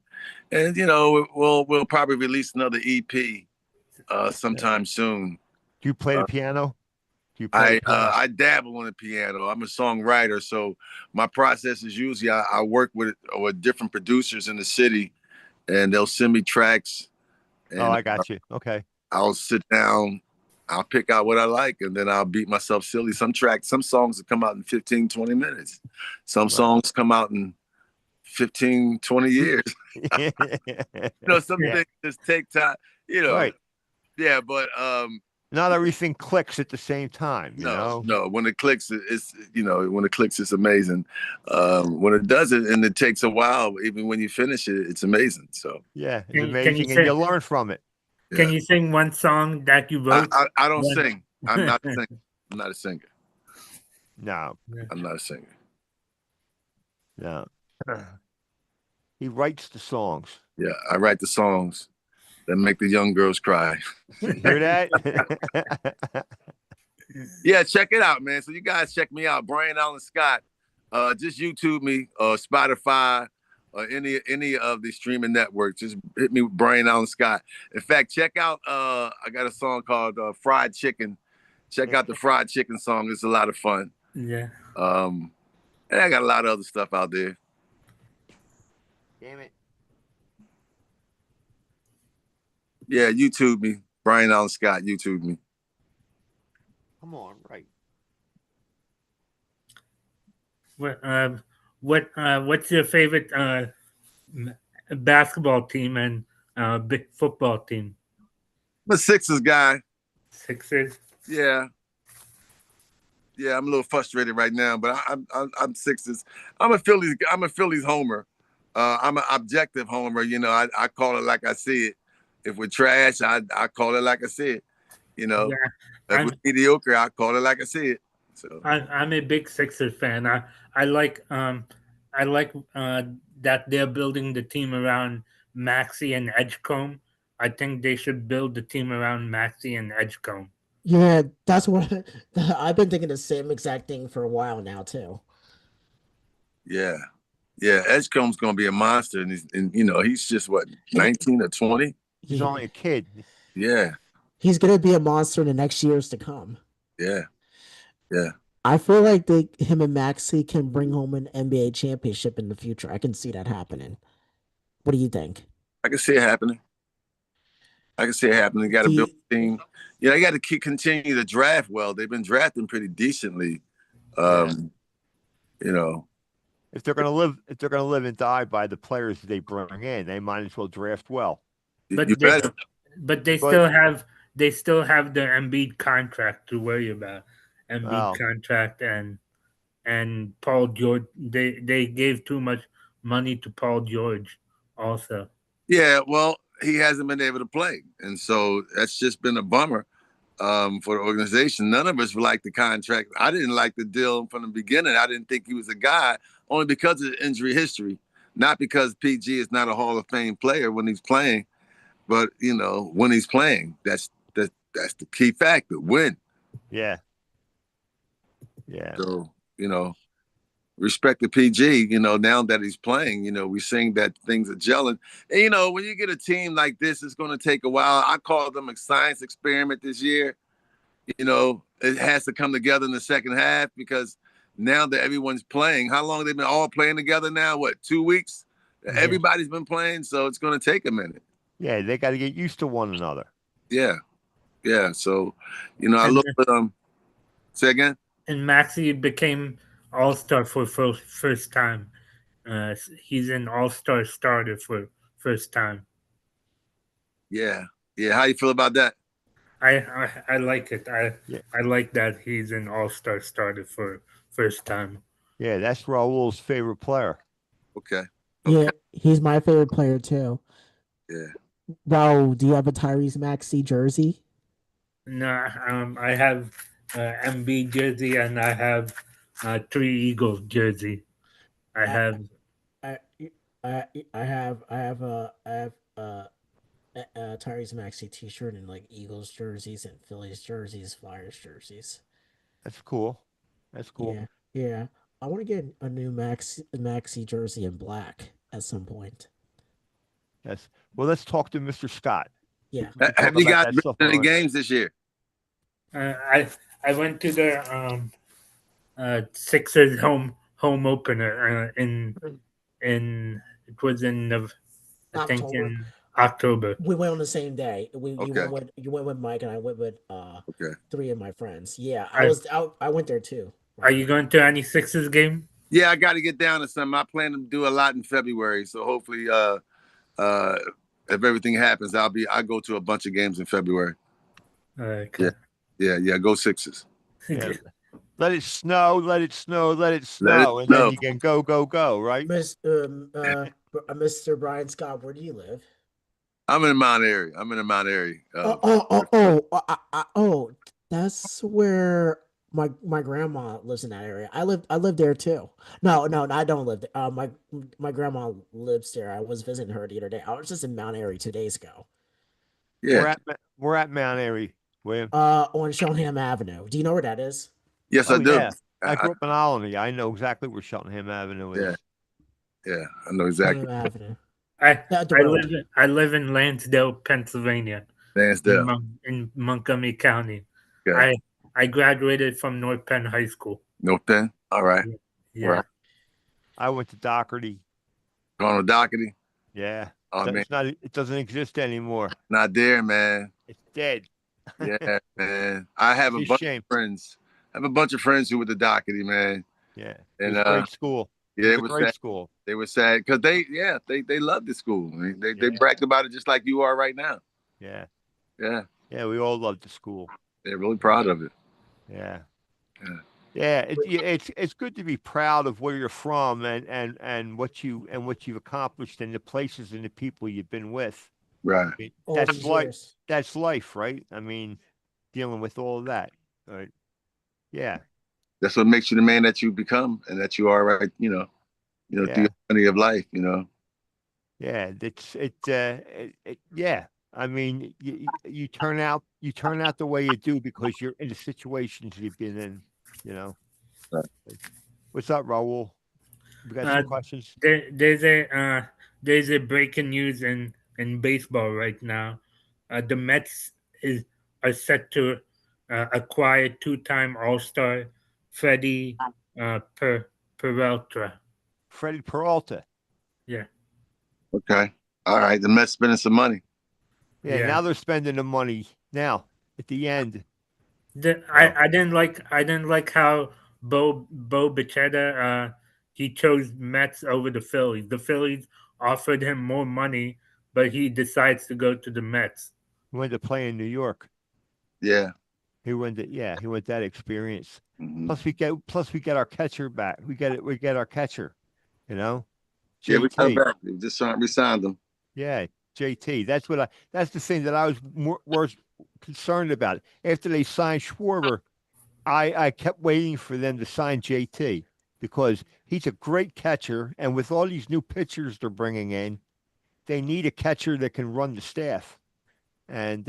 and we'll probably release another EP sometime soon. Do you play the piano? Do you play the piano? I dabble on the piano. I'm a songwriter, so my process is usually I work with different producers in the city, and they'll send me tracks. And, I got you. Okay. I'll sit down, I'll pick out what I like, and then I'll beat myself silly. Some songs will come out in 15, 20 minutes. Some songs come out in 15, 20 years. Some things just take time, Right. Yeah, but not everything clicks at the same time, No, when it clicks, it's amazing. When it doesn't and it takes a while, even when you finish it, it's amazing. So yeah, it's amazing, and you learn from it. Can you sing one song that you wrote? I don't sing. I'm not a singer. I'm not a singer. No, I'm not a singer. No, he writes the songs. Yeah, I write the songs that make the young girls cry. Hear that? Yeah, check it out, man. So you guys check me out, Brian Allen Scott. Just YouTube me, Spotify, or any of the streaming networks. Just hit me with Brian Allen Scott. In fact, check out I got a song called Fried Chicken. Check out the Fried Chicken song. It's a lot of fun. Yeah. And I got a lot of other stuff out there. Damn it. Yeah, YouTube me. Brian Allen Scott, YouTube me. Come on, right. What's your favorite basketball team and big football team? I'm a Sixers guy. Sixers? Yeah. Yeah, I'm a little frustrated right now, but I'm Sixers. I'm a Phillies homer. I'm an objective homer. I call it like I see it. If we're trash, I call it like I see it. Yeah, if we're mediocre, I call it like I see it. So I'm a big Sixers fan. I like that they're building the team around Maxey and Edgecombe. I think they should build the team around Maxey and Edgecombe. Yeah, that's what I've been thinking the same exact thing for a while now too. Yeah, Edgecombe's gonna be a monster, and he's just what 19 or 20. He's only a kid. Yeah, he's gonna be a monster in the next years to come. Yeah. I feel like him and Maxey can bring home an NBA championship in the future. I can see that happening. What do you think? I can see it happening. You got to build a team. You got to continue to draft well. They've been drafting pretty decently. If they're gonna live and die by the players they bring in, they might as well draft well. But they still have the Embiid contract to worry about. Contract and Paul George. They gave too much money to Paul George also. Yeah, well, he hasn't been able to play, and so that's just been a bummer for the organization. None of us liked the contract. I didn't like the deal from the beginning. I didn't think he was a guy, only because of the injury history, not because PG is not a Hall of Fame player when he's playing, but when he's playing, that's the key factor. Win. Yeah. So respect to PG. Now that he's playing, we're seeing that things are gelling. And when you get a team like this, it's going to take a while. I call them a science experiment this year. It has to come together in the second half because now that everyone's playing, how long they've been all playing together now? What, 2 weeks? Yeah. Everybody's been playing, so it's going to take a minute. Yeah, they got to get used to one another. Yeah. So, I look at say again. And Maxey became All-Star for first time. He's an All-Star starter for first time. Yeah. How you feel about that? I like it. I like that he's an All-Star starter for first time. Yeah, that's Rahul's favorite player. Okay. Yeah, he's my favorite player too. Yeah. Raul, do you have a Tyrese Maxey jersey? No, I have MB jersey and I have 3 Eagles jersey. I have Tyrese Maxey T-shirt and like Eagles jerseys and Phillies jerseys, Flyers jerseys. That's cool. That's cool. Yeah, yeah. I want to get a new Maxey jersey in black at some point. Yes. Well, let's talk to Mr. Scott. Yeah. We can talk Have you about guys that been stuff to any on. games this year? I went to the Sixers home opener in it was in I think October. in October. We went on the same day. Okay. You went with Mike and I went with Okay. three of my friends. Yeah, I, I went there too. are Right. you going to any Sixers game? Yeah, I got to get down to some. I plan to do a lot in February, so hopefully, uh, if everything happens, I go to a bunch of games in February. Okay. Yeah. Go Sixers. Yeah. Let it snow, let it snow, let it Let it snow, and then snow. you can go, right? Mr. Brian Scott, where do you live? I'm in Mount Airy. Oh, that's where my grandma lives in that area. I live there too. No, I don't live there. My grandma lives there. I was visiting her the other day. I was just in Mount Airy 2 days ago. Yeah. We're at Mount Airy, William. On Shellingham Avenue. Do you know where that is? Yes, I Oh do. yeah. I grew up in Olney. I know exactly where Cheltenham Avenue is. Yeah. I know exactly. Shellingham Avenue. I The I road. live in Lansdale, Pennsylvania, Lansdale. in Montgomery County. Okay. I graduated from North Penn High School. No pen. All right. Yeah. Right. I went to Doherty. Ronald Doherty. Yeah. Oh man, It's not. It doesn't exist anymore. not there, man. It's dead. Yeah, man. I have a It's a bunch shame. of friends. I have a bunch of friends who were the Doherty, man. Yeah. And It was a great school. yeah, It was a great school. they were sad because they loved the school. I mean, they Yeah. bragged about it just like you are right now. Yeah. Yeah, Yeah. We all loved the school. they're really proud of it. Yeah. Yeah. Yeah, it's good to be proud of where you're from and what you've accomplished and the places and the people you've been with. Right. I mean, All that's these life. years. That's life, right? I mean, dealing with all of that. Right? Yeah. That's what makes you the man that you become and that you are right. Through Yeah. your journey of life. Yeah. Yeah. I mean, you turn out the way you do because you're in the situations you've been in. You know. Right. What's up, Raul? We got some questions. There's a breaking news in baseball right now. The Mets are set to acquire two-time All-Star Freddie Peralta. Freddie Peralta. Yeah. Okay. All right. The Mets spending some money. Yeah. Now they're spending the money. Now at the end. I didn't like how Bo Bichetta he chose Mets over the Phillies. The Phillies offered him more money, but he decides to go to the Mets. He went to play in New York. Yeah. He went that experience. Mm-hmm. Plus we get our catcher back. We get our catcher, you know? JT. Yeah, we come back. We just signed them. Yeah, JT. That's the thing that I was concerned about. After they signed Schwarber, I kept waiting for them to sign JT because he's a great catcher, and with all these new pitchers they're bringing in, they need a catcher that can run the staff. And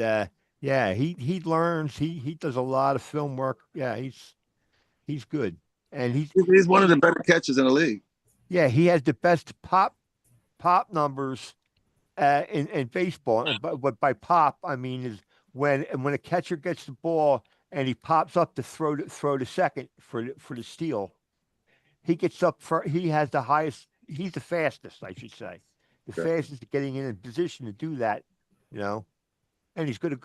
yeah, he learns. He does a lot of film work. Yeah, he's good, and he's one of the better catchers in the league. Yeah, he has the best pop numbers in baseball. But by pop, I mean is when a catcher gets the ball and he pops up to throw to second for the steal. He gets up for he has the highest. He's the fastest, I should say, the fastest getting in position to do that. You know. And he's good.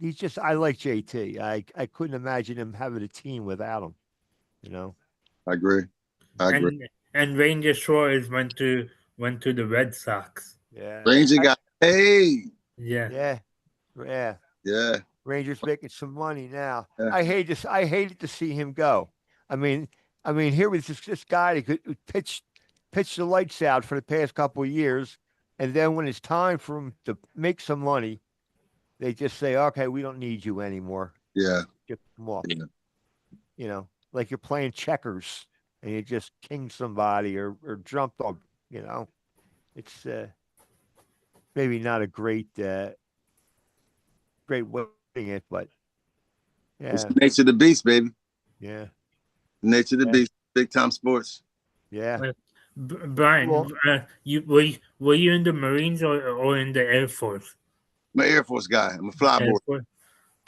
He's just. I like JT. I couldn't imagine him having a team without him. You know. I agree. And Ranger Suarez went to the Red Sox. Yeah. Ranger got paid. Yeah. Yeah. Rangers making some money now. Yeah. I hated to see him go. I mean, here was this guy that could pitch the lights out for the past couple of years, and then when it's time for him to make some money, they just say, "Okay, we don't need you anymore." Yeah. Get them off. Yeah. You know, like you're playing checkers and you just king somebody or jumped on. You know, it's maybe not a great great way of putting it, but It's yeah, the nature of the beast, baby. yeah, Nature of the yeah, beast. Big time sports. yeah. Brian, Well, were you in the Marines or in the Air Force? I'm an Air Force guy. I'm a Air flyboy. Force.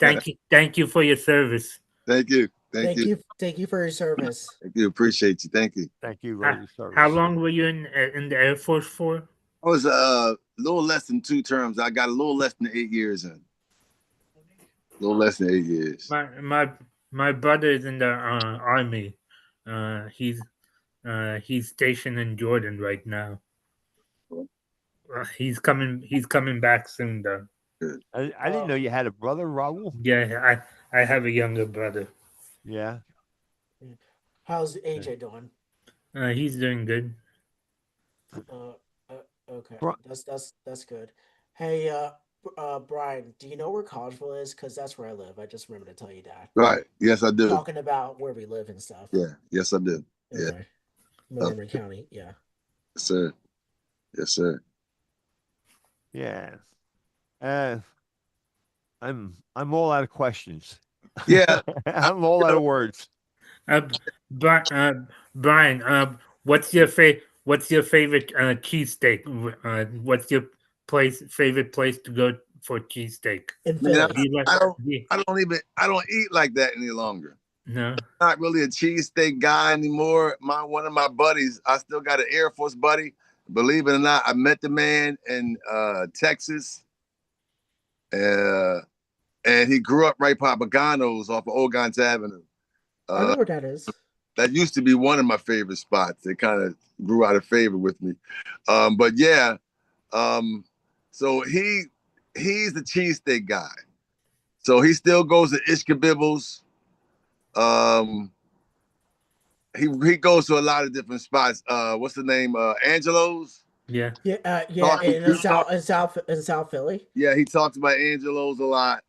Yeah. Thank you for your service. Thank you. Thank you. Thank you for your service. Thank you. Appreciate you. Thank you. thank you, How, Roger how Service. long were you in the Air Force for? I was a little less than 2 terms. I got a little less than 8 years in. A little less than 8 years. My brother is in the Army. He's he's stationed in Jordan right now. He's coming back soon though. Good. I didn't know you had a brother, Raul. Yeah, I have a younger brother. Yeah. How's AJ doing? He's doing good. Uh, okay, Bri- that's good. Hey, Brian, do you know where Collegeville is? Because that's where I live. I just remember to tell you that. Right. Yes, I do. Talking about where we live and stuff. Yeah. Yes, I do. Yeah. Okay. Montgomery County. Yeah. Yes, sir. Yes, sir. Yeah. I'm all out of questions. Yeah. I'm all out of words. Uh, Brian, what's your favorite cheesesteak? What's your favorite place to go for cheesesteak? In Man, Philly. Do you like? I don't eat like that any longer. No. Not really a cheesesteak guy anymore. One of my buddies, I still got an Air Force buddy. Believe it or not, I met the man in Texas. And he grew up right by Pagano's off of Ogons Avenue. I know where that is. That used to be one of my favorite spots. It kind of grew out of favor with me. But yeah, so he's the cheesesteak guy. So he still goes to Ishkabibbles. He goes to a lot of different spots. What's the name? Angelo's. Yeah. Yeah, in South Philly. Yeah, he talks about Angelo's a lot.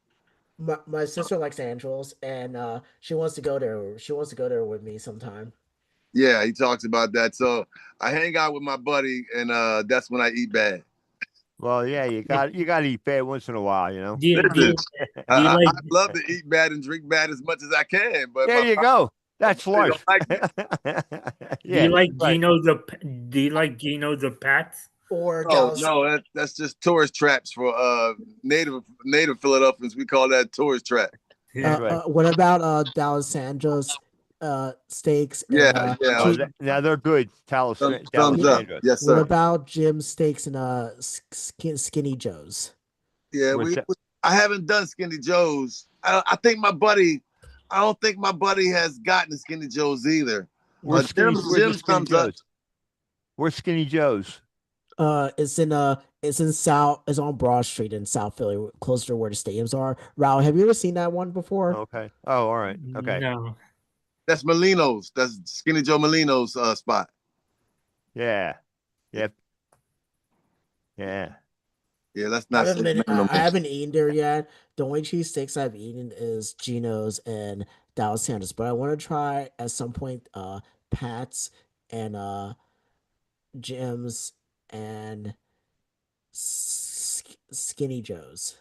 My sister likes Angels, and she wants to go there. She wants to go there with me sometime. Yeah, he talks about that. So I hang out with my buddy, and that's when I eat bad. Well, yeah, you got to eat bad once in a while, you know. Do you Listen, like? I love to eat bad and drink bad as much as I can, but There you go. That's they don't life. like me. Yeah. Do you like Geno's or Pat's? Or Oh Dallas. no, that's just tourist traps for native Philadelphians. We call that tourist trap. Yeah. Right. What about Dallas Sanjos steaks? And, Yeah, yeah. Oh, now they're good. Dallas Thumbs up. Sanders. Yes, What sir. about Jim's Steaks and Skinny Joe's? Yeah, What's that? I haven't done Skinny Joe's. I think my buddy. I don't think my buddy has gotten Skinny Joe's either. Where's Skinny Jim's thumbs up. Joe's? Where's Skinny Joe's? It's on Broad Street in South Philly, closer to where the stadiums are. Raul, have you ever seen that one before? Okay. Oh, all right. Okay. No. That's Molino's. That's Skinny Joe Molino's spot. Yeah. Yep. Yeah. Yeah, that's not. I haven't eaten there yet. The only cheesesteaks I've eaten is Geno's and Dallas Sanders, but I want to try at some point Pat's and Jim's and Skinny Joe's.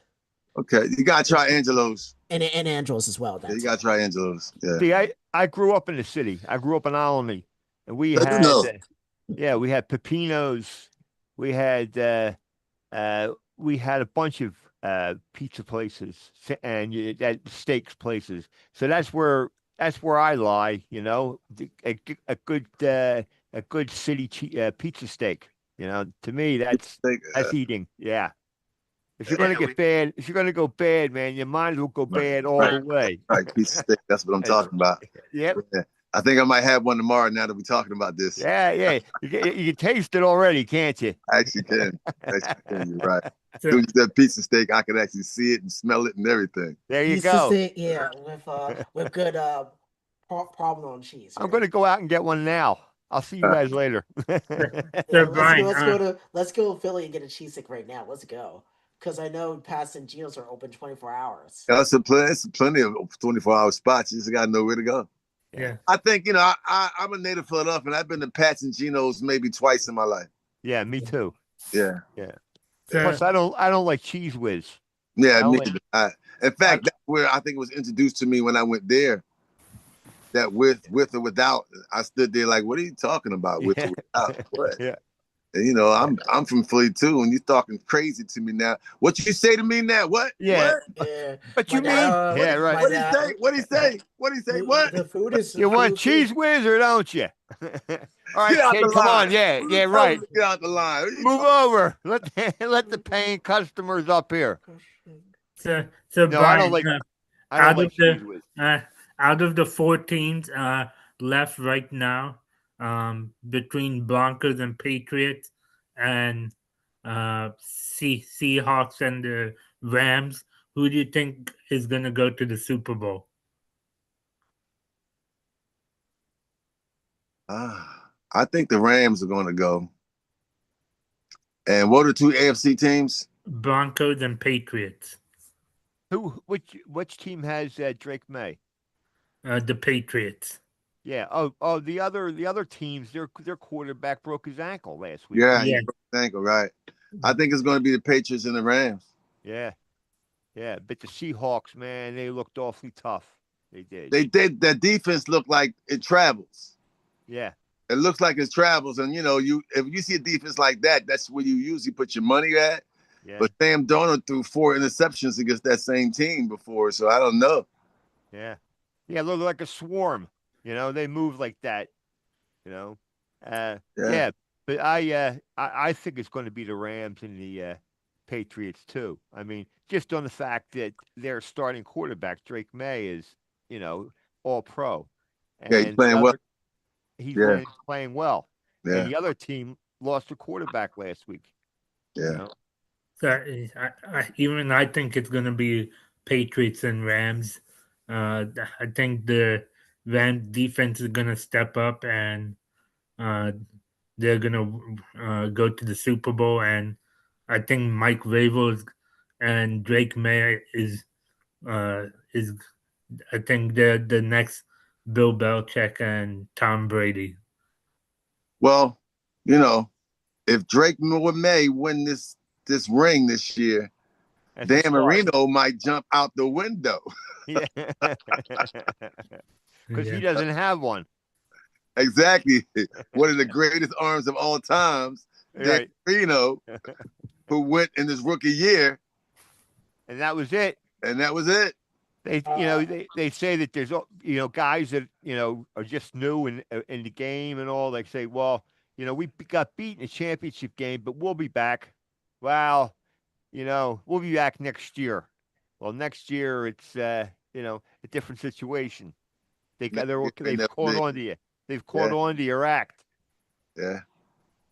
Okay, you gotta try Angelo's. And Angelo's as well. Yeah, you gotta try Angelo's. Yeah. See, I grew up in the city. I grew up in Alamy, and we I had know. we had Pepino's. We had a bunch of pizza places and that steaks places. So that's where I lie. You know, a good city pizza steak. You know, to me that's eating. Yeah. If you're gonna get bad, if you're gonna go bad, man, you might as well go bad all the way. Right, pizza steak. That's what I'm talking about. Yep. Yeah. I think I might have one tomorrow. Now that we're talking about this, Yeah. You can taste it already, can't you? I actually can. You're right. As soon as that pizza steak, I can actually see it and smell it and everything. There you Pizza go. steak, yeah, with good provolone cheese. I'm gonna go out and get one now. I'll see you guys later. So Brian, let's go to Philly and get a cheesesteak right now. Let's go. Because I know Pat's and Geno's are open 24 hours. That's plenty of 24-hour spots. You just gotta know where to go. Yeah. I think I'm a native Philadelphian. I've been to Pat's and Geno's maybe twice in my life. Yeah, me too. Yeah. Yeah. Plus, I don't like Cheese Whiz. Yeah, I me. like- In fact, that's where I think it was introduced to me when I went there. That with or without, I stood there like, what are you talking about? With or without? What? Yeah. And you know, I'm from Philly too, and you're talking crazy to me now. What you say to me now? What? Yeah. What? Yeah. But My you mean? dad, Yeah, right. What did he say? What did he say? What did he say? What? The food is. You want food- Cheese Whiz or don't you? All right, Get out kid, the come line. on. Yeah, Who's yeah, telling right. me to get out the line. What are you Move talking- over. Let the paying customers up here. So No, I don't Brian, like. I don't out like of the Cheese Whiz. out of the 4 teams left right now, between Broncos and Patriots and Seahawks and the Rams, who do you think is going to go to the Super Bowl? I think the Rams are going to go. And what are 2 AFC teams? Broncos and Patriots. Which team has Drake May? The Patriots. Yeah. Oh, the other teams, their quarterback broke his ankle last week. Yeah, Yeah. you broke his ankle, right? I think it's going to be the Patriots and the Rams. Yeah. Yeah. But the Seahawks, man, they looked awfully tough. They did. They did. That defense looked like it travels. Yeah. It looks like it travels, and you know, if you see a defense like that, that's where you usually put your money at. Yeah. But Sam Darnold threw 4 interceptions against that same team before, so I don't know. Yeah. Yeah, look like a swarm. You know, they move like that. You know. Yeah. But I think it's going to be the Rams and the Patriots too. I mean, just on the fact that their starting quarterback, Drake May, is, you know, all pro. And Yeah, he's playing well. He's Yeah. playing well. Yeah, And the other team lost a quarterback last week. yeah. You know? So even I think it's going to be Patriots and Rams. I think the Rams defense is going to step up and they're going to go to the Super Bowl. And I think Mike Vrabel and Drake May is I think they're the next Bill Belichick and Tom Brady. Well, you know, if Drake May win this ring this year, That's a Dan start. Marino might jump out the window. Yeah. Because he doesn't have one. Exactly. One of the greatest arms of all times, Dan Right. Marino, who went in his rookie year, And that was it. and that was it. They say that there's, you know, guys that, you know, are just new in the game and all. They say, well, you know, we got beat in the championship game, but we'll be back. Well, you know, we'll be back next year. Well, next year it's you know, a different situation. They've caught on to you. They've caught on to your act. Yeah.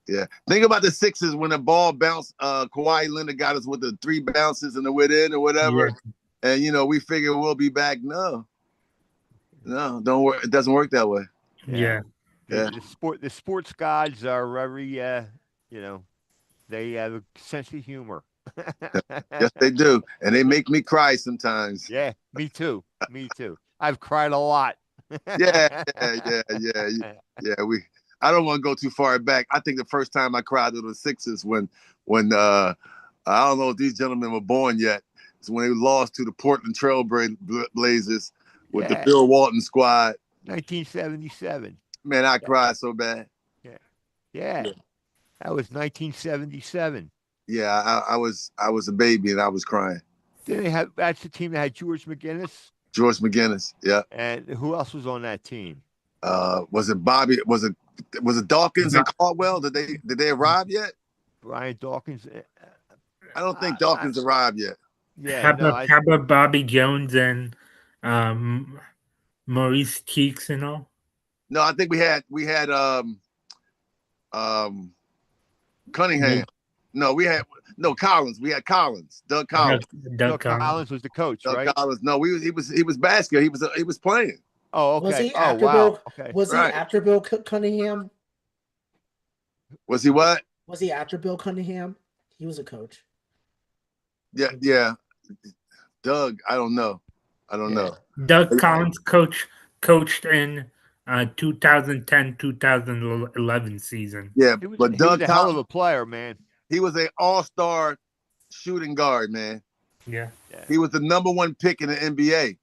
Yeah. Think about the Sixers when the ball bounced. Kawhi Leonard got us with the 3 bounces and the within or whatever. Yeah. And you know, we figure we'll be back. No, don't work. It doesn't work that way. Yeah. The sports gods are very you know, they have a sense of humor. Yes, they do, and they make me cry sometimes. Yeah, me too. Me too. I've cried a lot. Yeah. I don't want to go too far back. I think the first time I cried with the Sixers when I don't know if these gentlemen were born yet. It's when they lost to the Portland Trail Blazers with the Bill Walton squad. 1977. Man, I cried so bad. Yeah. That was 1977. Yeah, I was a baby and I was crying. That's the team that had George McGinnis. George McGinnis, yeah. And who else was on that team? Was it Bobby? Was it Dawkins and Caldwell? Did they arrive yet? Brian Dawkins. I don't think Dawkins arrived yet. Yeah. How about Bobby Jones and Maurice Cheeks and all? No, I think we had Cunningham. No, Collins. We had Collins. Doug Collins. Doug Collins was the coach, Doug right? Collins. No, he was basket. He was playing. Oh, okay. Was he oh, after wow. Bill? Okay. Was he after Bill Cunningham? Was he what? Was he after Bill Cunningham? He was a coach. Yeah. Doug, I don't know. Doug Collins coached in 2010-2011 season. Yeah, He was but Doug a hell of Collins, a player, man. he was an all-star shooting guard, man. Yeah. He was the #1 pick in the NBA.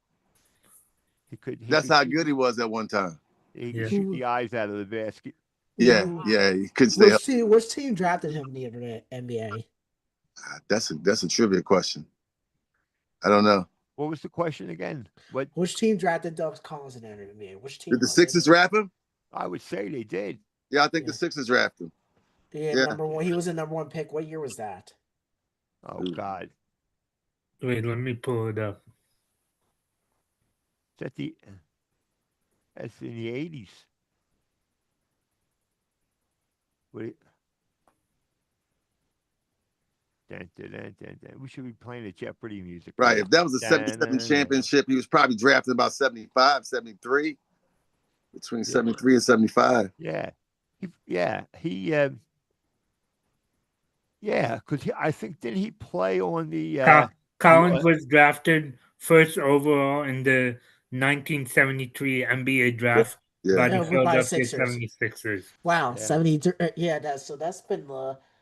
That's how good he was at one time. He Yeah. could shoot the eyes out of the basket. Yeah, Who- he couldn't stay up. Which team drafted him in the NBA? That's a trivia question. I don't know. What was the question again? What? Which team drafted Doug Collins in the NBA? Which team? Did the was it? Sixers draft him? I would say they did. Yeah, I think the Yeah. Sixers drafted him. Yeah, #1. He was the #1 pick. What year was that? Oh God. Wait, let me pull it up. That's in the 80s. Wait. Dun, dun, dun, dun, dun. We should be playing the Jeopardy music. Right. If that was a Dun, 77 dun, dun. championship, he was probably drafted about 75, 73. Between 73 and 75. Yeah. Because I think, didn't he play on the Collins was drafted first overall in the 1973 NBA draft by the Yeah, by Philadelphia Sixers. 76ers. Wow, Yeah. 73. Yeah, that's been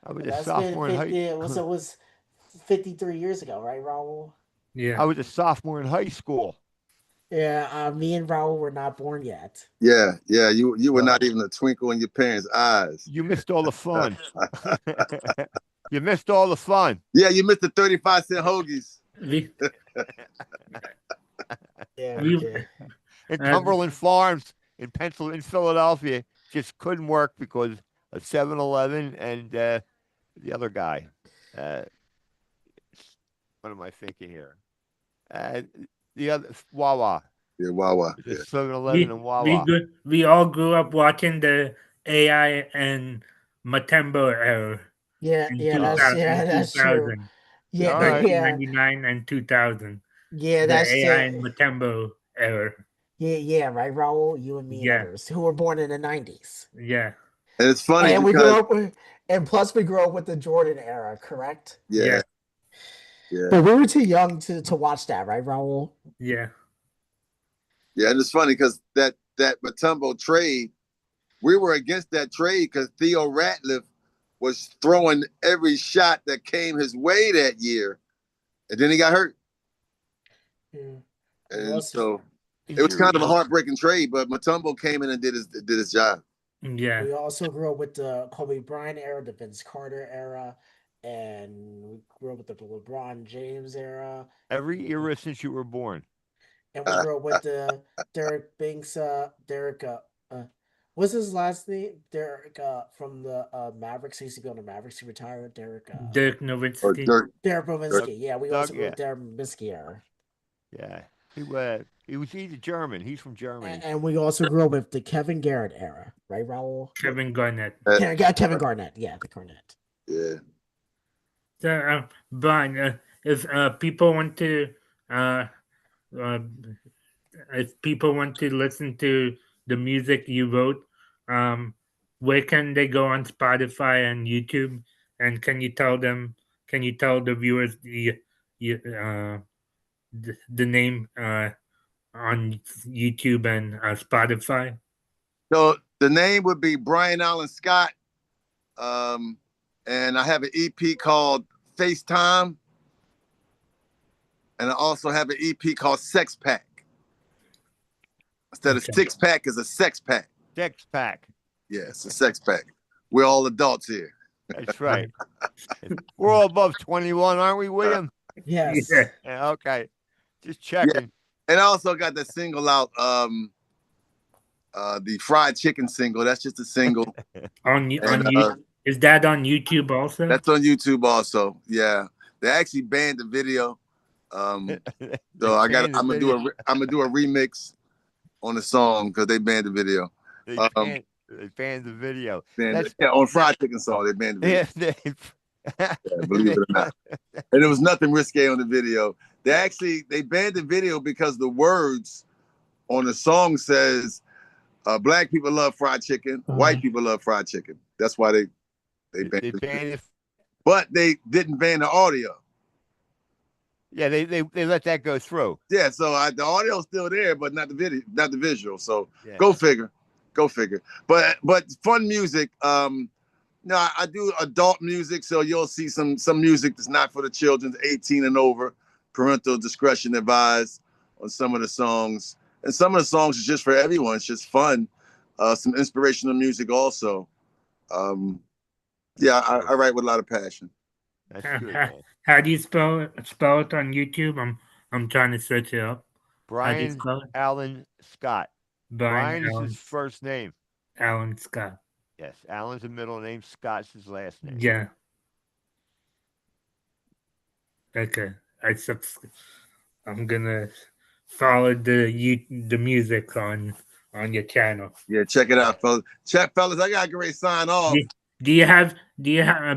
I was a that's sophomore been in 50, high it was 53 years ago, right, Rahul? Yeah. I was a sophomore in high school. Yeah, me and Rahul were not born yet. Yeah. You were not even a twinkle in your parents' eyes. You missed all the fun. You missed all the fun. Yeah, you missed the 35-cent hoagies. Yeah, We- we did. In Cumberland Farms in Philadelphia, just couldn't work because of 7-Eleven and the other guy. What am I thinking here? The other Wawa. Yeah, Wawa. There's Yeah. 7-Eleven and Wawa. We all grew up watching the AI and Matembo era. Yeah, in that's true. 2000, Yeah, All right. yeah, 1999 and 2000. yeah, The that's AI and Matembo era. yeah, right, Rahul, you and me Yeah. and others who were born in the 90s. Yeah. And it's funny And we grew because up with, and plus we grew up with the Jordan era, correct? yeah. But we were too young to watch that, right, Rahul? Yeah. Yeah, and it's funny because that Matumbo trade, we were against that trade because Theo Ratliff was throwing every shot that came his way that year, and then he got hurt. Yeah. And so it was kind of a heartbreaking trade, but Matumbo came in and did his job. Yeah. We also grew up with the Kobe Bryant era, the Vince Carter era, and we grew up with the LeBron James era. Every era since you were born. And we grew up with the Derek Banks, what's his last name? Derek from the Mavericks. He used to be on the Mavericks. He retired. Dirk Or Nowitzki. Derek Nowitzki. Yeah, we also grew yeah. up Derek Nowitzki era. Yeah. He's German. He's from Germany. And we also grew up with the Kevin Garnett era, right, Rahul? Kevin Garnett. Kevin Garnett. Yeah, the Garnett. Yeah. So, Brian, if people want to listen to the music you wrote, where can they go on Spotify and YouTube? And can you tell the viewers the name on YouTube and Spotify? So the name would be Brian Allen Scott, and I have an EP called FaceTime, and I also have an EP called Sex Pack. Instead of six pack, is a sex pack. Sex pack. Yeah, it's a sex pack. We're all adults here. That's right. We're all above 21, aren't we, William? Yes. Yeah. Yeah, okay. Just checking. And I also got the single out, the fried chicken single. That's just a single. Is that on YouTube also? That's on YouTube also. Yeah, they actually banned the video. So I'm gonna do a remix on the song because they banned the video. They banned the video. On fried chicken song, they banned the video. Yeah, Believe it or not. And there was nothing risque on the video. They banned the video because the words on the song says black people love fried chicken, white people love fried chicken. That's why they banned it. But they didn't ban the audio. Yeah, they let that go through. Yeah, so the audio's still there, but not the video, not the visual. So go figure. But fun music. No, I do adult music, so you'll see some music that's not for the children, 18 and over. Parental discretion advised on some of the songs, and some of the songs is just for everyone. It's just fun. Some inspirational music also. Yeah, I write with a lot of passion. That's How, good, how, man. how do you spell it on YouTube? I'm trying to search it up. How do you Brian spell it? Allen Scott. Brian Brian is his first name. Allen Scott. Yes, Allen's a middle name. Scott's his last name. Yeah. Okay. I'm gonna follow the music on your channel. Yeah, check it out, fellas. Fellas, I got to get ready to sign off. Do, do you have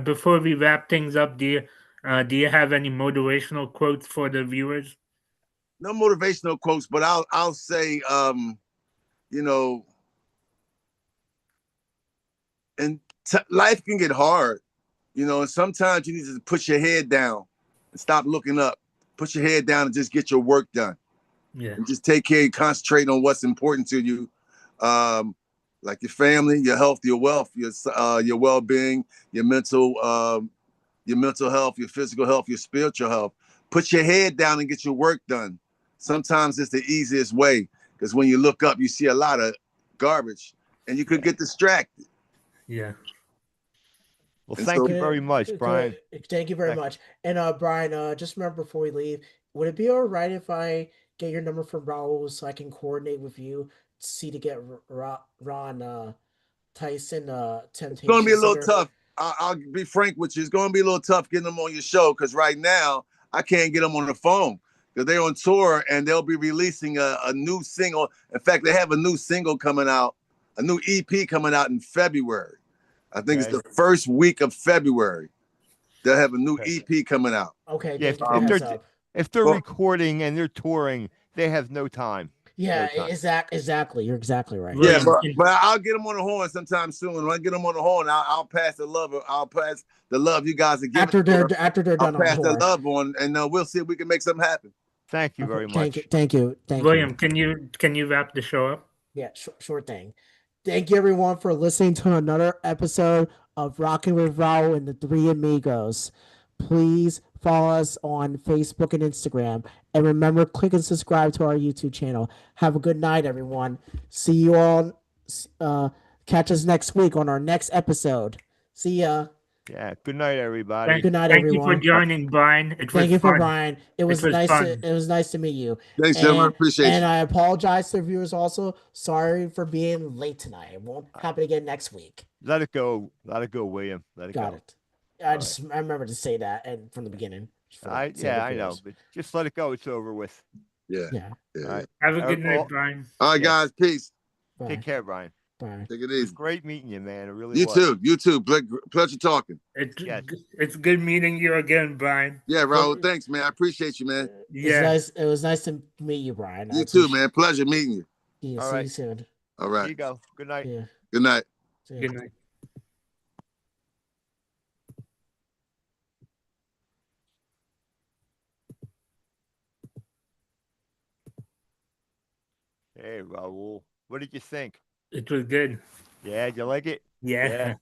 before we wrap things up? Do you have any motivational quotes for the viewers? No motivational quotes, but I'll say, you know, and life can get hard, you know, and sometimes you need to put your head down and stop looking up. Put your head down and just get your work done. Yeah. And just take care, concentrate on what's important to you, like your family, your health, your wealth, your well-being, your mental health, your physical health, your spiritual health. Put your head down and get your work done. Sometimes it's the easiest way, because when you look up, you see a lot of garbage, and you could get distracted. Yeah. Well, And thank so- you very much, Brian. Thank you very much. And Brian, just remember before we leave, would it be all right if I get your number from Raul so I can coordinate with you to see to get Ron Tyson It's Temptation going to be a little Center? tough. I'll be frank with you. It's going to be a little tough getting them on your show, because right now I can't get them on the phone because they're on tour and they'll be releasing a new single. In fact, they have a new single coming out, a new EP coming out in February. I think it's Okay. the first week of February. They'll have a new Okay. EP coming out. Okay, Yeah, thank you for the heads up. if they're Well- recording and they're touring, they have no time. Yeah, No time. exactly. You're exactly right. William, Yeah, but I'll get them on the horn sometime soon. When I get them on the horn, I'll pass the love. I'll pass the love you guys are giving. After they're I'll done on pass the tour. love on, and we'll see if we can make something happen. Thank you very much. Thank you. William, can you wrap the show up? Yeah, sure thing. Thank you everyone for listening to another episode of Rockin' with Rahul and the Three Amigos. Please follow us on Facebook and Instagram. And remember, click and subscribe to our YouTube channel. Have a good night, everyone. See you all. Catch us next week on our next episode. See ya. Yeah. Good night, everybody. Good night, Thank everyone. you for joining, Brian. Thank you for fun. Brian. It was was nice. fun. It was nice to meet you. Thanks, gentlemen. Appreciate And you. I apologize to the viewers also. Sorry for being late tonight. It won't happen again next week. Let it go. Let it go, William. Let it Got go. it. I remember to say that and from the beginning. I know, but just let it go. It's over with. Yeah. Yeah. All right. Have a good Well, night, Brian. All right, Yeah. guys. Peace. Bye. Take care, Brian. Bye. Take it It was easy. great meeting you, man. It really You was. too. You too. Pleasure talking. Yes. It's good meeting you again, Brian. Yeah, Rahul. Thanks, man. I appreciate you, man. Yeah. It was nice to meet you, Brian. You too, man. Pleasure meeting you. Yeah, All see you right. soon. All Here right. you go. Good night. Yeah. Good night. See ya. Good night. Hey, Raul. What did you think? It was good. Yeah, you like it? Yeah. Yeah.